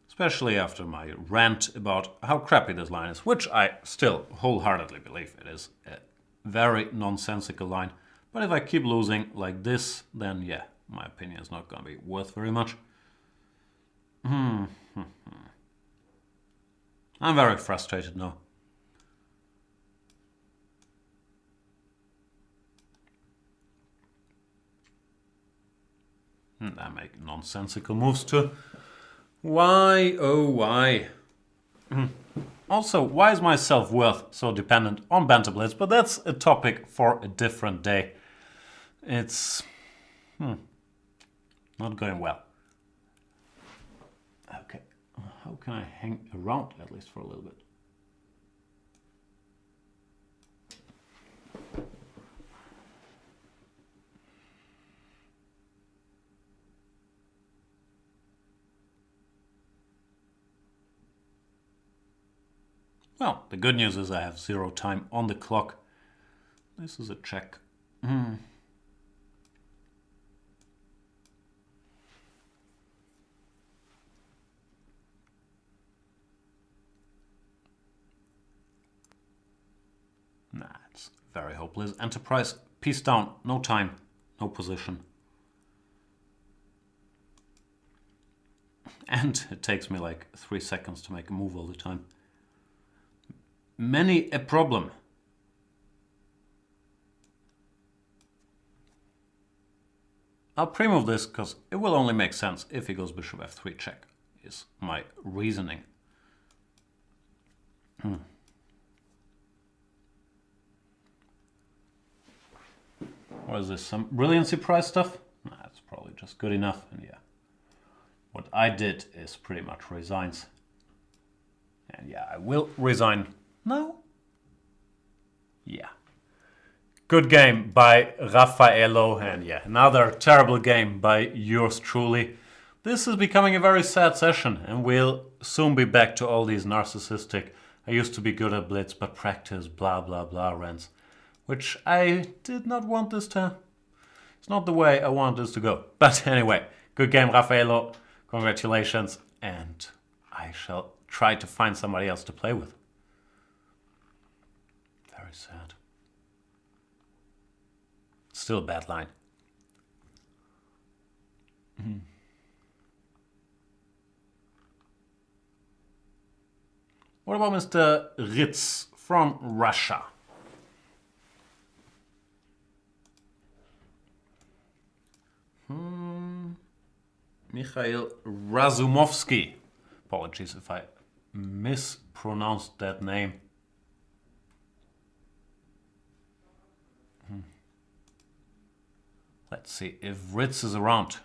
Especially after my rant about how crappy this line is, which I still wholeheartedly believe it is a very nonsensical line. But if I keep losing like this, then yeah, my opinion is not going to be worth very much. I'm very frustrated now. I make nonsensical moves too. Why, oh why? Also, why is my self-worth so dependent on Banter Blitz? But that's a topic for a different day. It's not going well. Okay, how can I hang around at least for a little bit? Well, the good news is I have 0 time on the clock. This is a check. Nah, it's very hopeless. Enterprise, piece down, no time, no position. And it takes me like 3 seconds to make a move all the time. Many a problem. I'll pre-move this because it will only make sense if he goes bishop f3 check, is my reasoning. What is this, some brilliancy prize stuff? Nah, it's probably just good enough, and yeah. What I did is pretty much resigns. And yeah, I will resign. No? Yeah. Good game by Rafaelo, and yeah, another terrible game by yours truly. This is becoming a very sad session, and we'll soon be back to all these narcissistic, I used to be good at Blitz, but practice, blah blah blah rants. Which I did not want this to... It's not the way I want this to go. But anyway, good game, Rafaelo. Congratulations, and I shall try to find somebody else to play with. Very sad. Still a bad line. What about Mr. Ritz from Russia? Mikhail Razumovsky. Apologies if I mispronounced that name. Let's see if Ritz is around.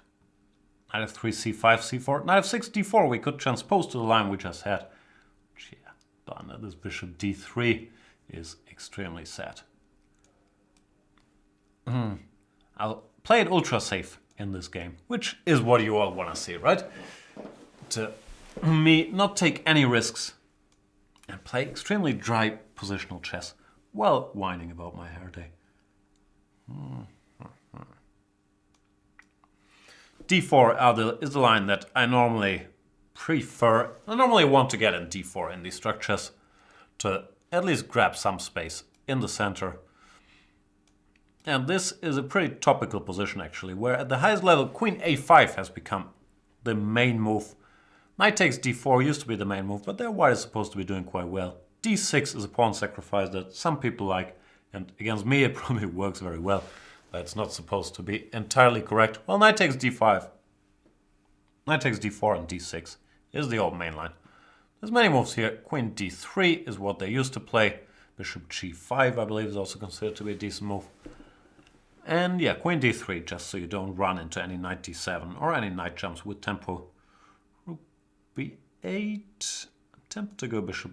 Knight f3, c5, c4. Knight f6, d4. We could transpose to the line we just had. Yeah, done. This bishop d3 is extremely sad. I'll play it ultra safe in this game, which is what you all want to see, right? To me, not take any risks and play extremely dry positional chess while whining about my hair day. d4 is the line that I normally prefer. I normally want to get in d4 in these structures to at least grab some space in the center. And this is a pretty topical position actually, where at the highest level queen a5 has become the main move. Knight takes d4 used to be the main move, but there white is supposed to be doing quite well. d6 is a pawn sacrifice that some people like, and against me it probably works very well. But it's not supposed to be entirely correct. Well, knight takes d5. Knight takes d4 and d6 is the old main line. There's many moves here. Queen d3 is what they used to play. Bishop g5 I believe is also considered to be a decent move. And yeah, queen d3, just so you don't run into any knight d7 or any knight jumps with tempo. Rook b8. Attempt to go bishop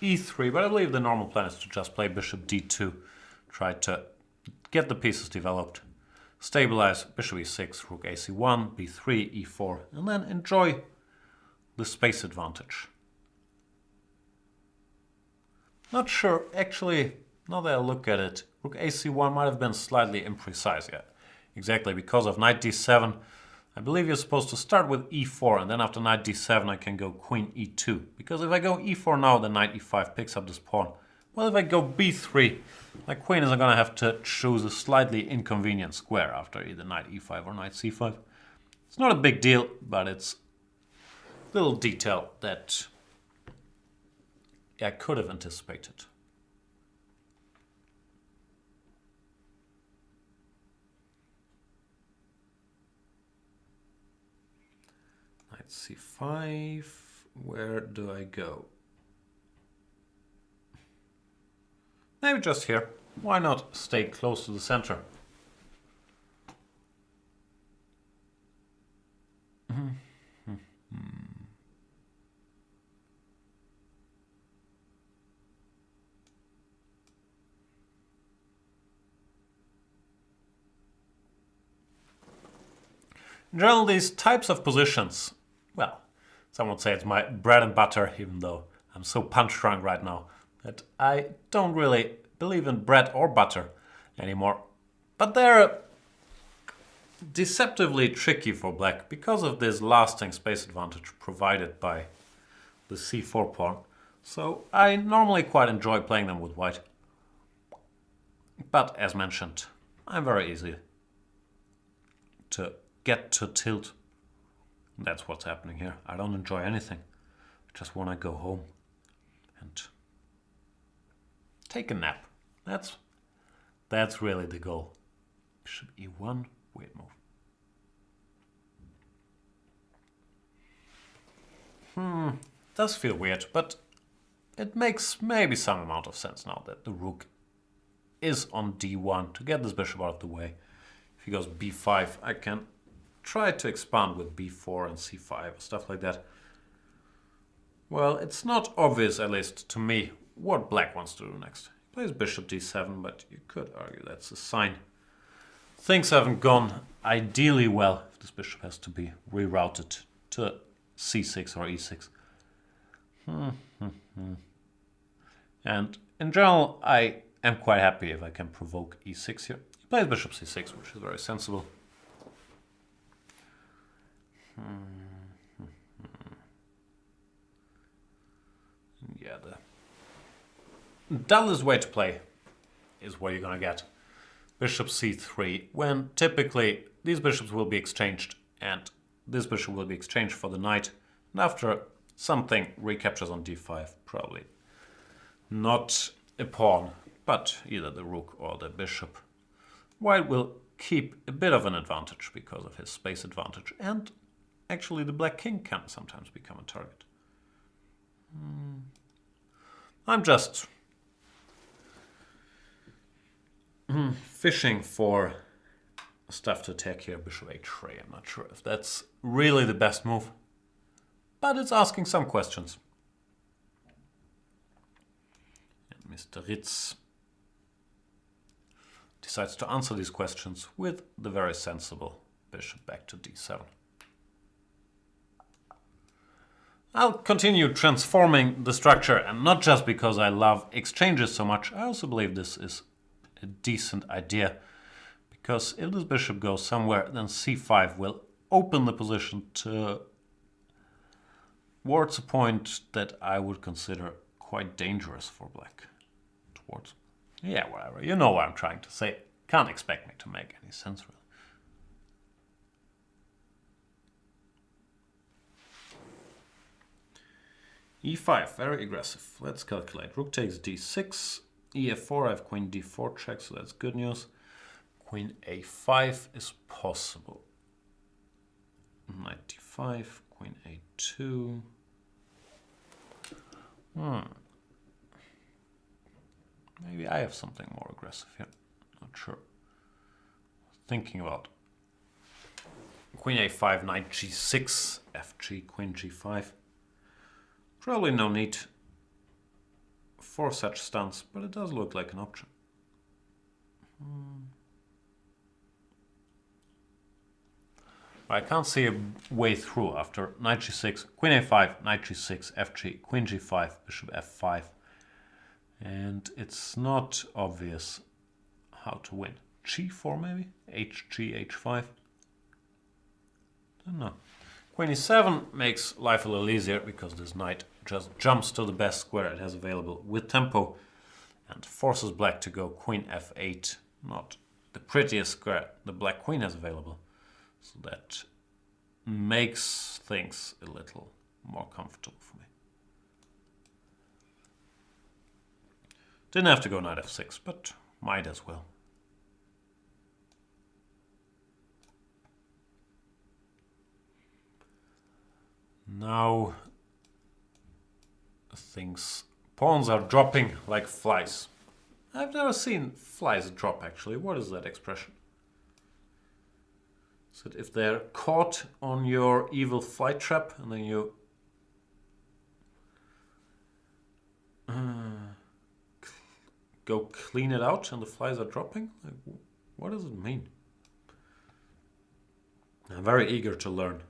e3, but I believe the normal plan is to just play bishop d2. Try to get the pieces developed. Stabilize bishop e6, rook ac1, b3, e4, and then enjoy the space advantage. Not sure, actually, now that I look at it, rook ac1 might have been slightly imprecise yet. Exactly, because of knight d7, I believe you're supposed to start with e4, and then after knight d7 I can go queen e2. Because if I go e4 now, then knight e5 picks up this pawn. Well, if I go b3, my queen is going to have to choose a slightly inconvenient square after either knight e5 or knight c5. It's not a big deal, but it's a little detail that I could have anticipated. Knight c5, where do I go? Maybe just here. Why not stay close to the center? In general, these types of positions, well, some would say it's my bread and butter, even though I'm so punch-drunk right now that I don't really believe in bread or butter anymore. But they're deceptively tricky for black because of this lasting space advantage provided by the c4 pawn. So I normally quite enjoy playing them with white. But as mentioned, I'm very easy to get to tilt. That's what's happening here. I don't enjoy anything. I just want to go home and take a nap. That's really the goal. Bishop e1, weird move. Does feel weird, but it makes maybe some amount of sense now that the rook is on d1 to get this bishop out of the way. If he goes b5, I can try to expand with b4 and c5, stuff like that. Well, it's not obvious, at least to me, what black wants to do next. He plays bishop d7, but you could argue that's a sign things haven't gone ideally well if this bishop has to be rerouted to c6 or e6. And in general, I am quite happy if I can provoke e6 here. He plays bishop c6, which is very sensible. Yeah, the dullest way to play is where you're gonna get bishop c3, when typically these bishops will be exchanged and this bishop will be exchanged for the knight. And after something recaptures on d5, probably not a pawn, but either the rook or the bishop. White will keep a bit of an advantage because of his space advantage, and actually the black king can sometimes become a target. I'm just fishing for stuff to attack here. Bishop h3. I'm not sure if that's really the best move, but it's asking some questions. And Mr. Ritz decides to answer these questions with the very sensible bishop back to d7. I'll continue transforming the structure, and not just because I love exchanges so much. I also believe this is a decent idea, because if this bishop goes somewhere, then c5 will open the position towards a point that I would consider quite dangerous for black. Towards, yeah, whatever. You know what I'm trying to say. Can't expect me to make any sense, really. e5, very aggressive. Let's calculate. Rook takes d6. e4, I have queen d4 check, so that's good news. Queen a5 is possible. Knight d5, queen a2. Maybe I have something more aggressive here. Not sure. Thinking about queen a5, knight g6, fg, queen g5. Probably no need for such stunts, but it does look like an option. I can't see a way through after knight g6, queen a5, knight g6, fg, queen g5, bishop f5. And it's not obvious how to win. g4 maybe? hg, h5? Don't know. Queen e7 makes life a little easier because this knight just jumps to the best square it has available with tempo and forces black to go queen f8, not the prettiest square the black queen has available. So that makes things a little more comfortable for me. Didn't have to go knight f6, but might as well. Now pawns are dropping like flies. I've never seen flies drop actually. What is that expression? Is it if they're caught on your evil fly trap and then you go clean it out and the flies are dropping? Like, what does it mean? I'm very eager to learn.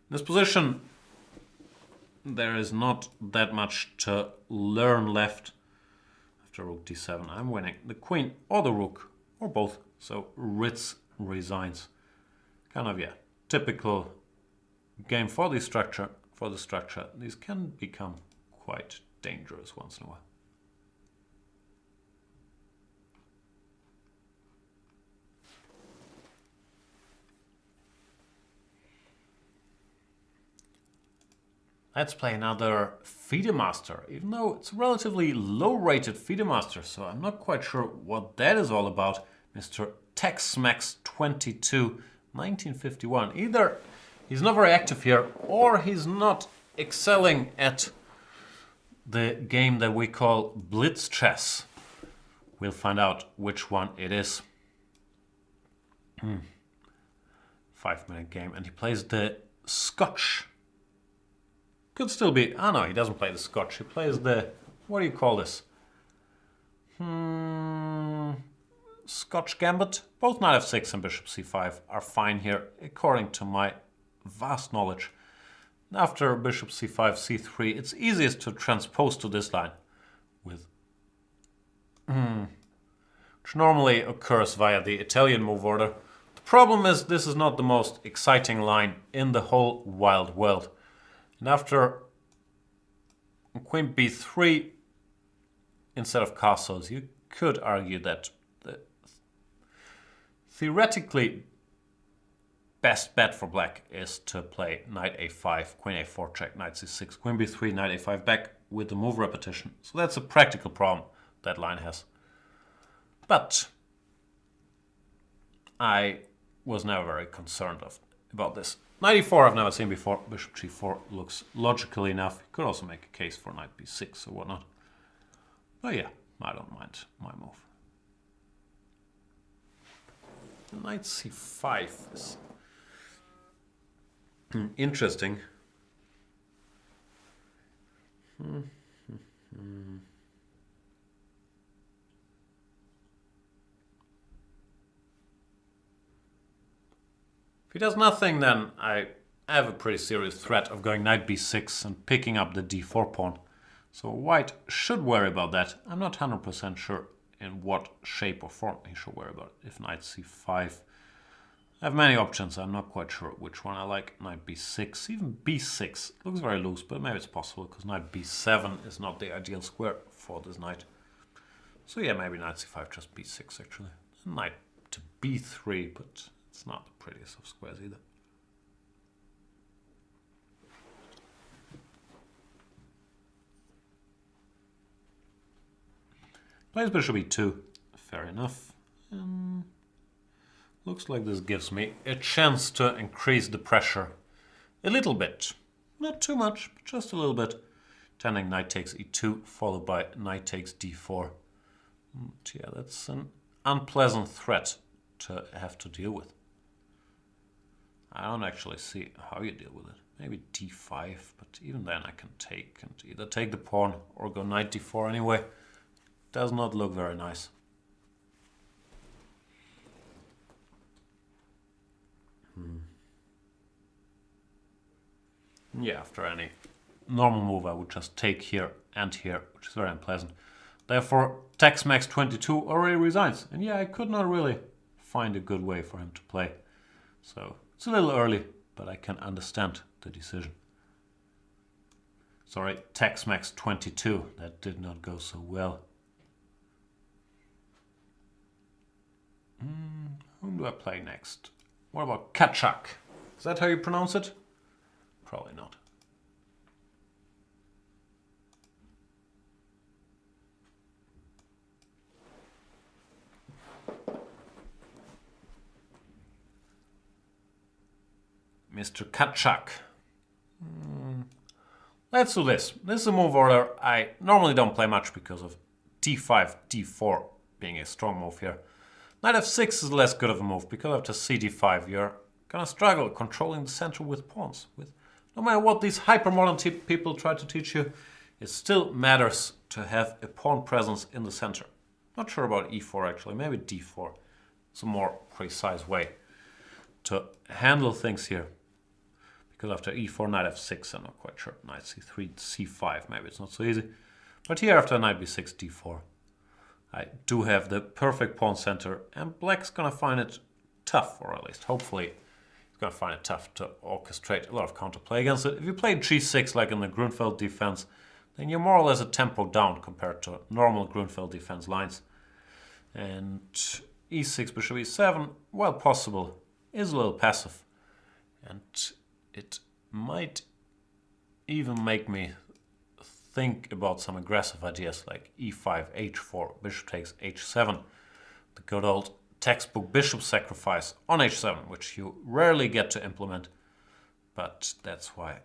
In this position, there is not that much to learn left. After rook d7, I'm winning the queen or the rook or both. So Ritz resigns. Kind of, yeah, typical game for the structure. These can become quite dangerous once in a while. Let's play another FIDE Master, even though it's a relatively low-rated FIDE Master, so I'm not quite sure what that is all about. Mr. TexMax 22, 1951. Either he's not very active here, or he's not excelling at the game that we call Blitz chess. We'll find out which one it is. 5-minute game, and he plays the Scotch. Could still be, oh no, he doesn't play the Scotch. He plays the, what do you call this? Scotch Gambit. Both knight f6 and bishop c5 are fine here, according to my vast knowledge. After bishop c5, c3, it's easiest to transpose to this line, with which normally occurs via the Italian move order. The problem is this is not the most exciting line in the whole wild world. And after queen b3 instead of castles, you could argue that theoretically best bet for black is to play knight a5, queen a4 check, knight c6, queen b3, knight a5 back with the move repetition. So that's a practical problem that line has. But I was never very concerned about this. Knight e4 I've never seen before. Bishop g4 looks logical enough. You could also make a case for knight b6 or whatnot. But yeah, I don't mind my move. Knight c5 is interesting. If he does nothing, then I have a pretty serious threat of going knight b6 and picking up the d4 pawn. So white should worry about that. I'm not 100% sure in what shape or form he should worry about it. If knight c5, I have many options. I'm not quite sure which one I like. Knight b6, even b6 looks very loose, but maybe it's possible because knight b7 is not the ideal square for this knight. So yeah, maybe knight c5, just b6 actually. Knight to b3, but it's not the prettiest of squares either. Plays bishop e2, fair enough. Looks like this gives me a chance to increase the pressure a little bit. Not too much, but just a little bit. Tending knight takes e2, followed by knight takes d4. Yeah, that's an unpleasant threat to have to deal with. I don't actually see how you deal with it. Maybe d5, but even then I can take and either take the pawn or go knight d4 anyway. Does not look very nice. Yeah, after any normal move I would just take here and here, which is very unpleasant. Therefore, TexMax 22 already resigns. And yeah, I could not really find a good way for him to play. So it's a little early, but I can understand the decision. Sorry, TexMax 22, that did not go so well. Whom do I play next? What about Katak? Is that how you pronounce it? Probably not. Mr. Katak. Let's do this. This is a move order I normally don't play much because of d5, d4 being a strong move here. Knight f6 is less good of a move because after cd5 you're gonna struggle controlling the center with pawns. No matter what these hypermodern people try to teach you, it still matters to have a pawn presence in the center. Not sure about e4 actually, maybe d4. It's a more precise way to handle things here. Because after e4, knight f6, I'm not quite sure. Knight c3, c5, maybe it's not so easy. But here after knight b6, d4, I do have the perfect pawn center, and black's gonna find it tough, or at least hopefully he's gonna find it tough to orchestrate a lot of counterplay against it. If you play g6 like in the Grunfeld defense, then you're more or less a tempo down compared to normal Grunfeld defense lines. And e6, bishop e7, well possible, is a little passive. And it might even make me think about some aggressive ideas like e5, h4, bishop takes h7. The good old textbook bishop sacrifice on h7, which you rarely get to implement. But that's why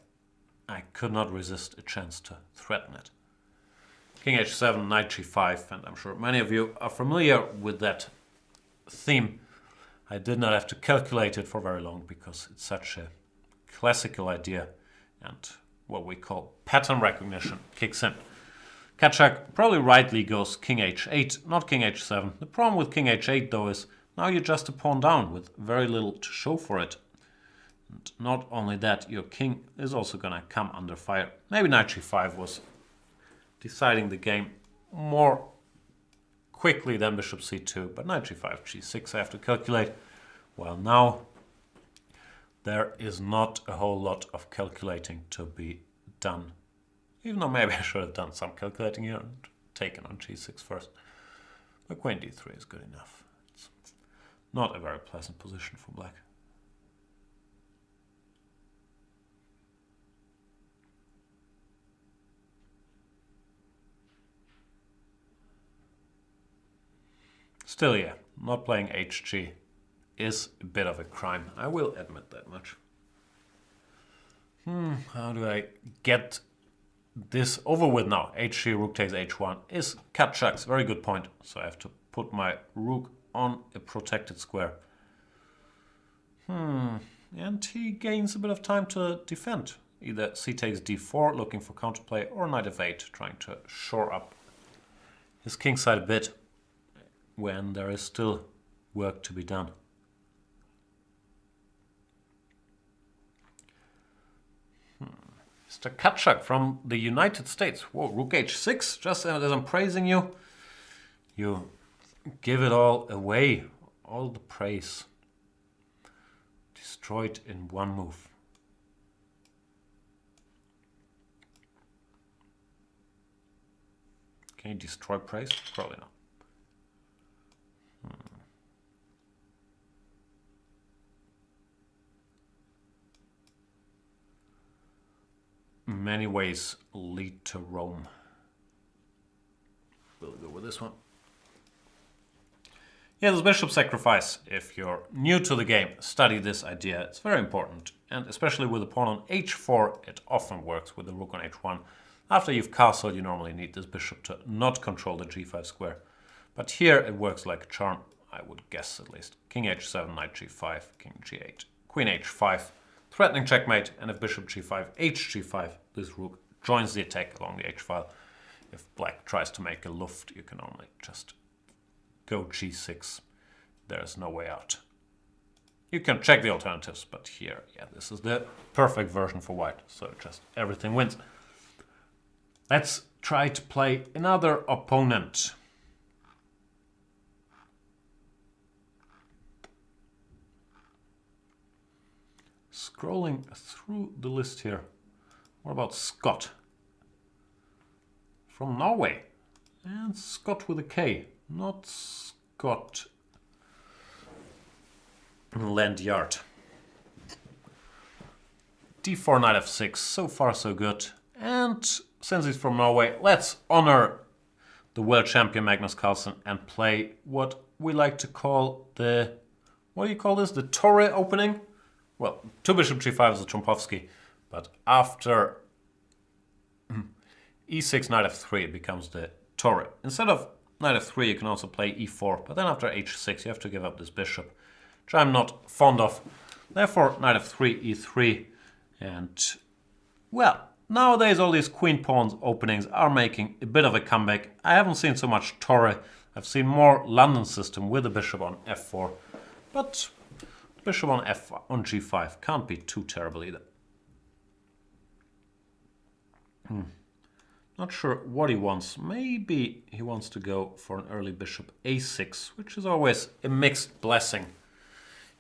I could not resist a chance to threaten it. King h7, knight g5, and I'm sure many of you are familiar with that theme. I did not have to calculate it for very long because it's such a classical idea, and what we call pattern recognition kicks in. Katak probably rightly goes king h8, not king h7. The problem with king h8 though is now you're just a pawn down with very little to show for it. And not only that, your king is also gonna come under fire. Maybe knight g5 was deciding the game more quickly than bishop c2, but knight g5, g6 I have to calculate. Well, now there is not a whole lot of calculating to be done. Even though maybe I should have done some calculating here and taken on g6 first. But queen d3 is good enough. It's not a very pleasant position for black. Still, yeah, not playing HG is a bit of a crime. I will admit that much. How do I get this over with now? HG, rook takes h1 is Katak's very good point. So I have to put my rook on a protected square. And he gains a bit of time to defend. Either c takes d4, looking for counterplay, or knight f8, trying to shore up his kingside a bit when there is still work to be done. Mr. Katak from the United States. Whoa, rook h6, just as I'm praising you, you give it all away, all the praise. Destroyed in one move. Can you destroy praise? Probably not. Many ways lead to Rome. We'll go with this one. Yeah, this bishop sacrifice. If you're new to the game, study this idea. It's very important. And especially with the pawn on h4, it often works with the rook on h1. After you've castled, you normally need this bishop to not control the g5 square. But here it works like a charm, I would guess at least. King h7, knight g5, king g8, queen h5, threatening checkmate, and if bishop g5, hg5, this rook joins the attack along the h-file. If black tries to make a luft, you can only just go g6. There's no way out. You can check the alternatives, but here, yeah, this is the perfect version for white. So just everything wins. Let's try to play another opponent. Scrolling through the list here. What about Scott? From Norway. And Scott with a K, not Scott Landyard. d4, knight f6, so far so good. And since he's from Norway, let's honor the world champion Magnus Carlsen and play what we like to call the, what do you call this? The Torre opening? Well, 2 bishop g5 is a Trompovsky, but after e6, knight f3, it becomes the Torre. Instead of knight f3, you can also play e4, but then after h6, you have to give up this bishop, which I'm not fond of. Therefore, knight f3, e3, and, well, nowadays all these queen pawns openings are making a bit of a comeback. I haven't seen so much Torre. I've seen more London system with the bishop on f4, but bishop on g5 can't be too terrible either. Not sure what he wants. Maybe he wants to go for an early bishop a6, which is always a mixed blessing.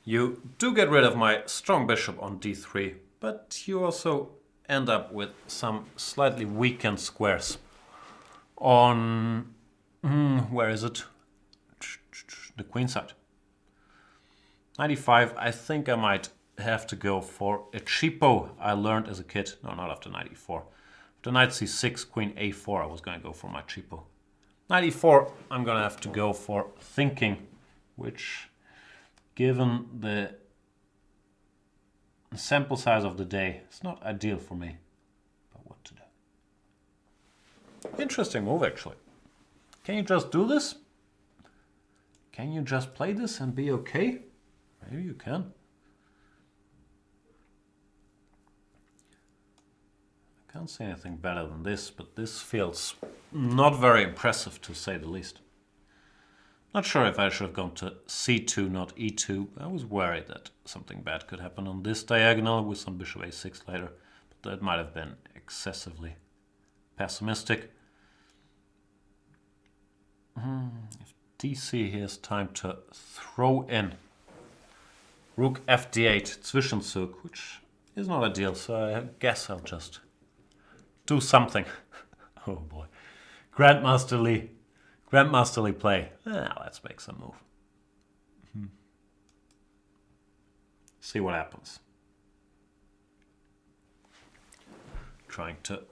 You do get rid of my strong bishop on d3, but you also end up with some slightly weakened squares on, where is it? The queen side. 95, I think I might have to go for a cheapo I learned as a kid. No, not after 94. After knight c6, queen a4, I was going to go for my cheapo. 94, I'm going to have to go for thinking, which, given the sample size of the day, it's not ideal for me. But what to do? Interesting move, actually. Can you just do this? Can you just play this and be okay? Maybe you can. I can't say anything better than this, but this feels not very impressive to say the least. Not sure if I should have gone to c2, not e2. I was worried that something bad could happen on this diagonal with some bishop a6 later, but that might have been excessively pessimistic. If dc, he has time to throw in rook fd8 Zwischenzug, which is not ideal, so I guess I'll just do something. Oh boy. Grandmasterly play. Let's make some move. See what happens. Trying to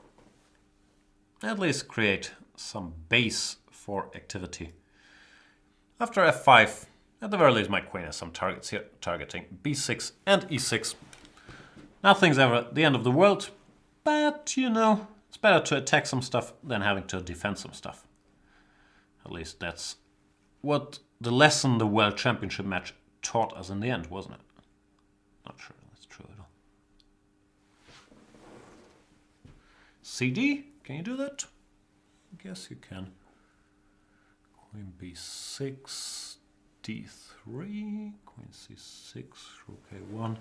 at least create some base for activity. After f5, at the very least my queen has some targets here, targeting b6 and e6. Nothing's ever the end of the world, but you know, it's better to attack some stuff than having to defend some stuff. At least that's what the lesson the World Championship match taught us in the end, wasn't it? Not sure that's true at all. CD, can you do that? I guess you can. Queen b6, d3, queen c6, rook a1.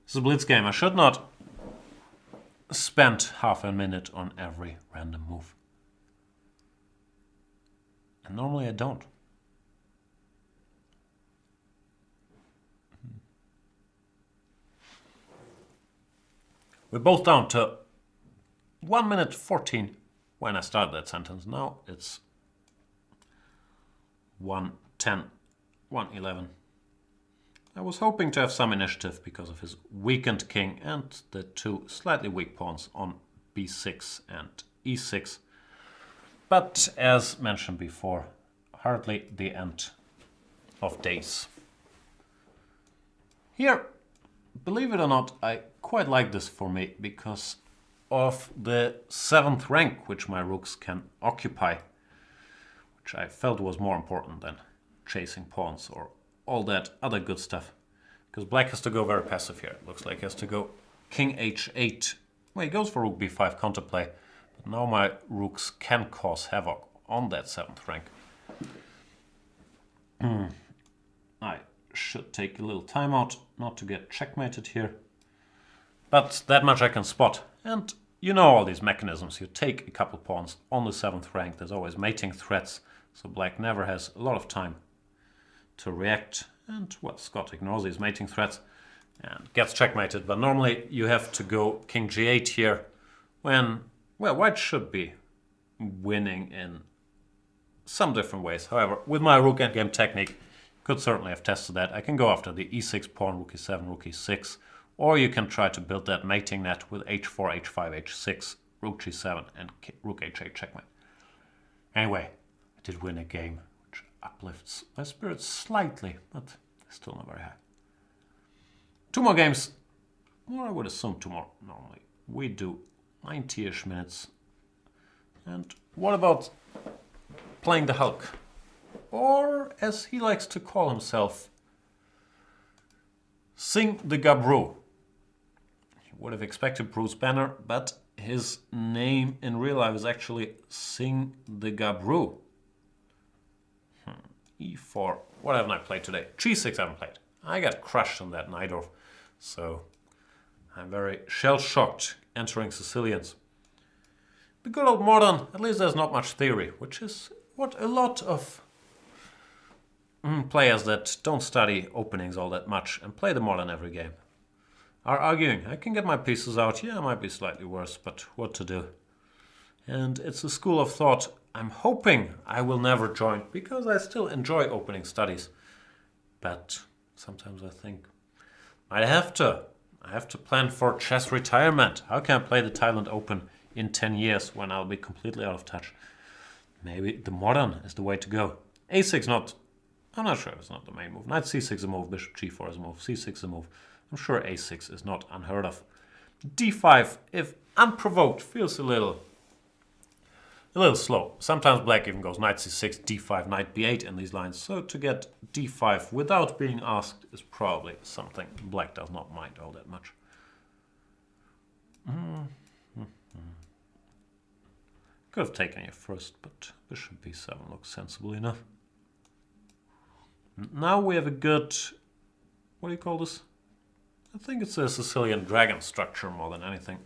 This is a blitz game. I should not spend half a minute on every random move. And normally I don't. We're both down to 1 minute 14 when I started that sentence. Now it's 1:10, 1:11. I was hoping to have some initiative because of his weakened king and the two slightly weak pawns on b6 and e6. But as mentioned before, hardly the end of days. Here, believe it or not, I quite like this for me because of the 7th rank which my rooks can occupy, which I felt was more important than chasing pawns or all that other good stuff. Because black has to go very passive here. It looks like he has to go king h8. Well, he goes for rook b5 counterplay. But now my rooks can cause havoc on that 7th rank. I should take a little time out not to get checkmated here. But that much I can spot. And you know all these mechanisms. You take a couple pawns on the 7th rank. There's always mating threats. So black never has a lot of time to react. And, well, Scott ignores these mating threats and gets checkmated. But normally you have to go king g8 here when, well, white should be winning in some different ways. However, with my rook endgame technique, could certainly have tested that. I can go after the e6 pawn, rook e7, rook e6, or you can try to build that mating net with h4, h5, h6, rook g7, and rook h8 checkmate. Anyway, I did win a game, which uplifts my spirits slightly, but still not very high. 2 more games, or I would assume 2 more normally. We do 90-ish minutes. And what about playing the Hulk? Or, as he likes to call himself, Sing the Gabu. You would have expected Bruce Banner, but his name in real life is actually Sing the Gabu. E4. What haven't I played today? G6 I haven't played. I got crushed on that Najdorf, so I'm very shell-shocked entering Sicilians. The good old modern, at least there's not much theory, which is what a lot of players that don't study openings all that much and play the modern every game are arguing. I can get my pieces out. Yeah, it might be slightly worse, but what to do? And it's a school of thought I'm hoping I will never join because I still enjoy opening studies. But sometimes I think I have to plan for chess retirement. How can I play the Thailand Open in 10 years when I'll be completely out of touch? Maybe the modern is the way to go. A6 not, I'm not sure if it's not the main move. Knight c6 is a move, bishop g4 is a move, c6 is a move. I'm sure a6 is not unheard of. d5, if unprovoked, feels a little slow. Sometimes black even goes knight c6, d5, knight b8 in these lines. So to get d5 without being asked is probably something black does not mind all that much. Could have taken it first, but bishop b7 looks sensible enough. Now we have a good, what do you call this? I think it's a Sicilian dragon structure more than anything.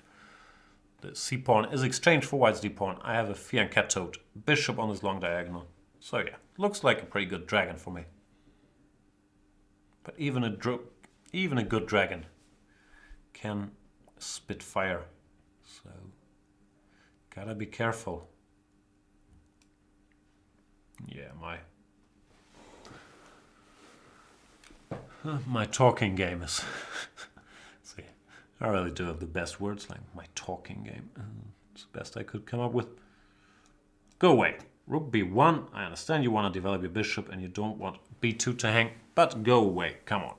The c-pawn is exchanged for white's d-pawn. I have a fianchettoed bishop on this long diagonal. So yeah, looks like a pretty good dragon for me. But even a good dragon can spit fire. So gotta be careful. Yeah, my talking game is... See, I really do have the best words, like my talking game. It's the best I could come up with. Go away. Rook b1. I understand you want to develop your bishop and you don't want b2 to hang, but go away. Come on.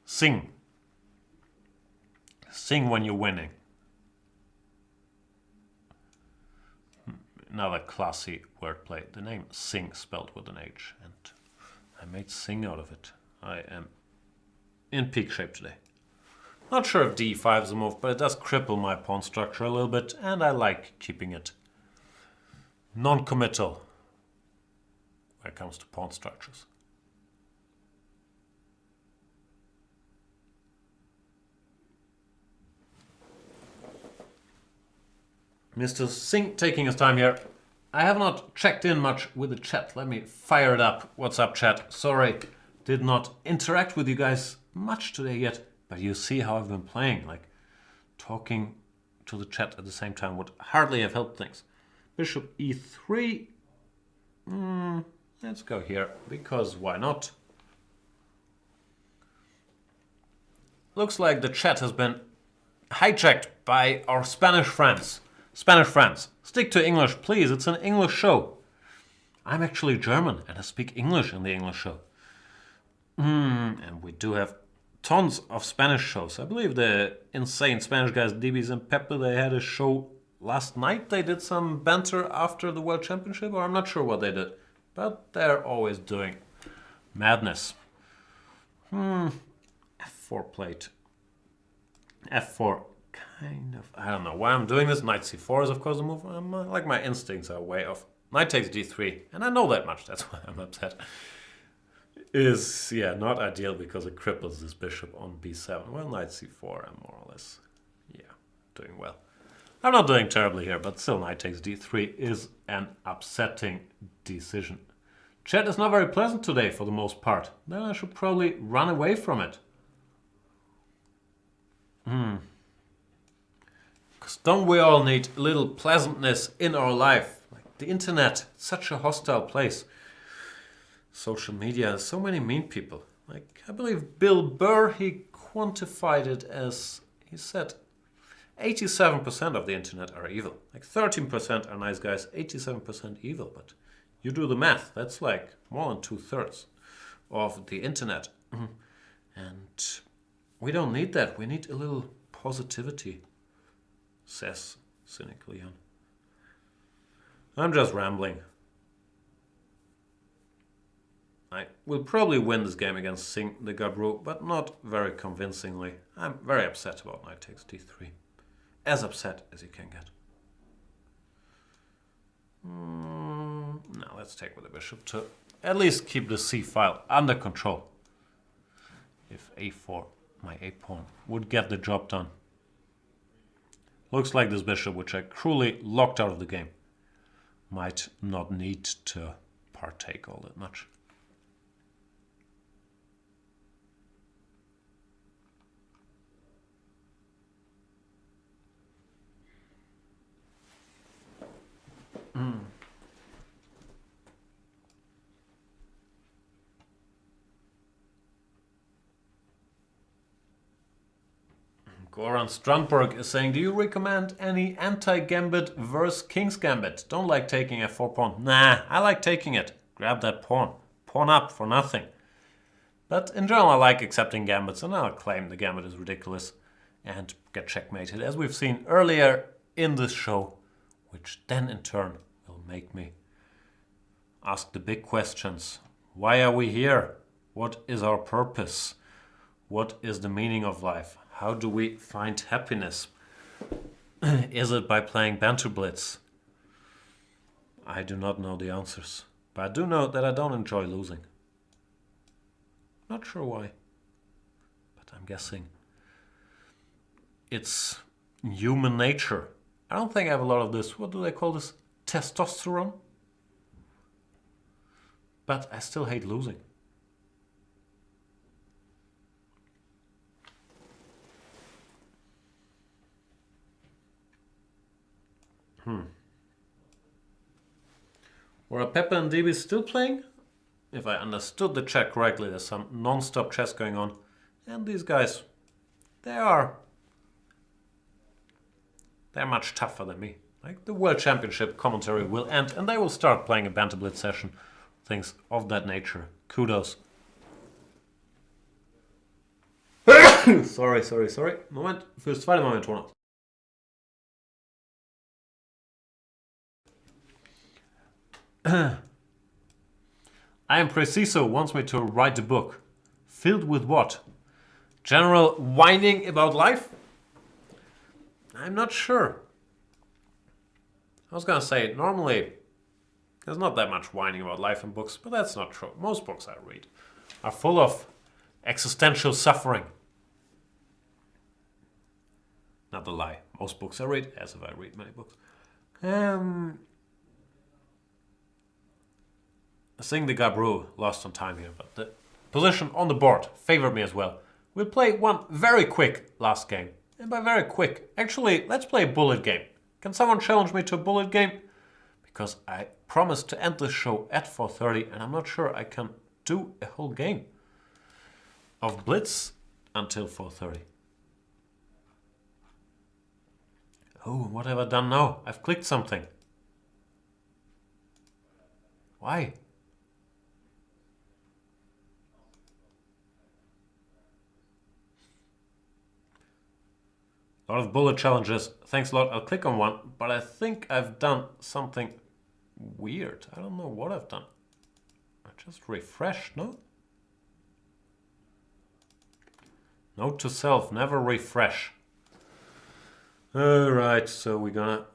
Sing. Sing when you're winning. Another classy wordplay. The name Sing spelled with an H, and I made Sing out of it. I am in peak shape today. Not sure if d5 is a move, but it does cripple my pawn structure a little bit, and I like keeping it non-committal when it comes to pawn structures. Mr. Sing taking his time here. I have not checked in much with the chat. Let me fire it up. What's up, chat? Sorry, did not interact with you guys much today yet, but you see how I've been playing. Like, talking to the chat at the same time would hardly have helped things. Bishop e3. Let's go here, because why not? Looks like the chat has been hijacked by our Spanish friends. Spanish friends, stick to English, please. It's an English show. I'm actually German, and I speak English in the English show. And we do have tons of Spanish shows. I believe the insane Spanish guys, DBs and Pepe, they had a show last night. They did some banter after the World Championship, or I'm not sure what they did. But they're always doing madness. F4 plate. F4. Kind of, I don't know why I'm doing this. Knight c4 is of course a move. Like my instincts are way off. Knight takes d3, and I know that much. That's why I'm upset. Is not ideal because it cripples this bishop on b7. Well, knight c4, I'm more or less doing well. I'm not doing terribly here, but still knight takes d3 is an upsetting decision. Chat is not very pleasant today for the most part. Then I should probably run away from it. Because don't we all need a little pleasantness in our life? Like the internet, such a hostile place. Social media, so many mean people. Like, I believe Bill Burr, he quantified it as, he said, 87% of the internet are evil. Like 13% are nice guys, 87% evil. But you do the math, that's like more than 2/3 of the internet. And we don't need that. We need a little positivity, says cynical Jan. I'm just rambling. I will probably win this game against Sing the Gabu, but not very convincingly. I'm very upset about knight takes d3. As upset as you can get. Now let's take with the bishop to at least keep the c file under control. If a4, my a pawn, would get the job done. Looks like this bishop, which I cruelly locked out of the game, might not need to partake all that much. Goran Strandberg is saying, do you recommend any anti-gambit versus King's Gambit? Don't like taking f4 pawn. Nah, I like taking it. Grab that pawn. Pawn up for nothing. But in general, I like accepting gambits, and I'll claim the gambit is ridiculous and get checkmated, as we've seen earlier in this show, which then in turn will make me ask the big questions. Why are we here? What is our purpose? What is the meaning of life? How do we find happiness? Is it by playing Banter Blitz? I do not know the answers, but I do know that I don't enjoy losing. Not sure why, but I'm guessing it's human nature. I don't think I have a lot of this, what do they call this? Testosterone? But I still hate losing. Were Pepe and DB still playing? If I understood the chat correctly, there's some non-stop chess going on. And these guys, they're much tougher than me. Like the World Championship commentary will end and they will start playing a Banter Blitz session. Things of that nature. Kudos. sorry. Moment, für das zweite Mal mit Ton. I am Preciso wants me to write a book. Filled with what? General whining about life? I'm not sure. I was gonna say, normally there's not that much whining about life in books, but that's not true. Most books I read are full of existential suffering. Not a lie. Most books I read, as if I read many books. Sing the Gabu lost on time here, but the position on the board favored me as well. We'll play one very quick last game. And by very quick, actually, let's play a bullet game. Can someone challenge me to a bullet game? Because I promised to end this show at 4:30 and I'm not sure I can do a whole game of Blitz until 4:30. Oh, what have I done now? I've clicked something. Why? A lot of bullet challenges. Thanks a lot. I'll click on one, but I think I've done something weird. I don't know what I've done. I just refreshed, no? Note to self, never refresh. Alright, so we're gonna...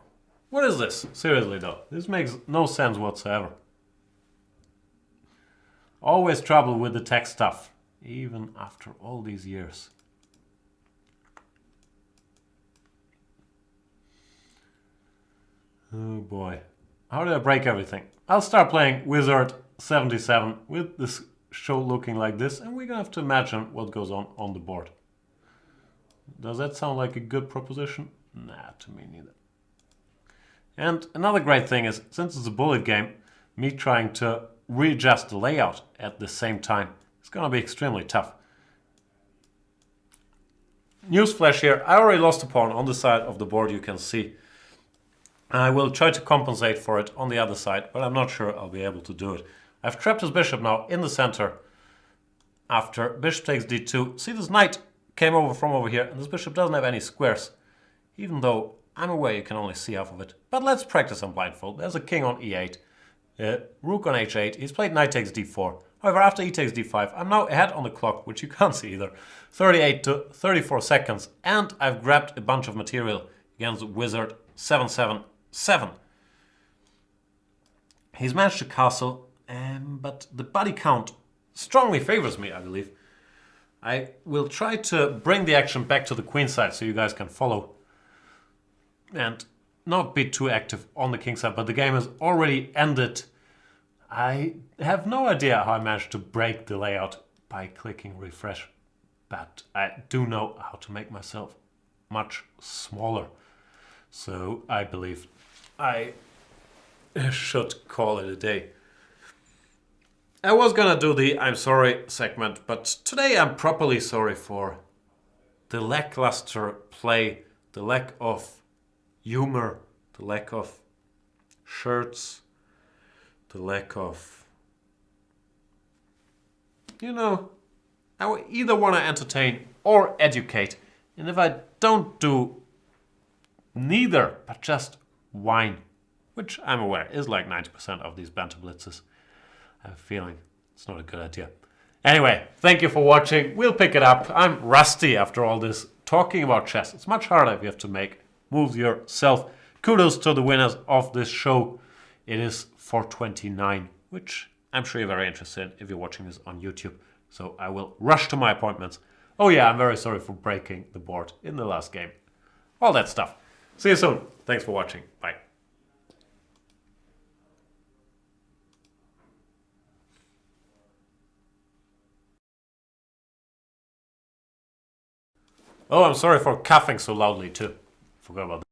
What is this? Seriously though, this makes no sense whatsoever. Always trouble with the tech stuff, even after all these years. Oh boy. How do I break everything? I'll start playing Wizard 77 with this show looking like this, and we're gonna have to imagine what goes on the board. Does that sound like a good proposition? Nah, to me neither. And another great thing is, since it's a bullet game, me trying to readjust the layout at the same time is gonna be extremely tough. Newsflash here, I already lost a pawn on the side of the board, you can see. I will try to compensate for it on the other side, but I'm not sure I'll be able to do it. I've trapped his bishop now in the center after bishop takes d2. See, this knight came over from over here, and this bishop doesn't have any squares, even though I'm aware you can only see half of it. But let's practice on blindfold. There's a king on e8, rook on h8. He's played knight takes d4. However, after e takes d5, I'm now ahead on the clock, which you can't see either. 38 to 34 seconds, and I've grabbed a bunch of material against Wizard 777. He's managed to castle, but the body count strongly favors me, I believe. I will try to bring the action back to the queen side so you guys can follow. And not be too active on the king side, but the game has already ended. I have no idea how I managed to break the layout by clicking refresh, but I do know how to make myself much smaller. So I believe I should call it a day. I was gonna do the I'm sorry segment, but today I'm properly sorry for the lackluster play, the lack of humor, the lack of shirts, the lack of, you know, I either want to entertain or educate. And if I don't do neither, but just whine, which I'm aware is like 90% of these Banter Blitzes, I have a feeling it's not a good idea. Anyway, thank you for watching. We'll pick it up. I'm rusty after all this talking about chess. It's much harder if you have to make moves yourself. Kudos to the winners of this show. It is 4:29, which I'm sure you're very interested in if you're watching this on YouTube. So I will rush to my appointments. Oh yeah, I'm very sorry for breaking the board in the last game. All that stuff. See you soon. Thanks for watching. Bye. Oh, I'm sorry for coughing so loudly too. Forgot about that.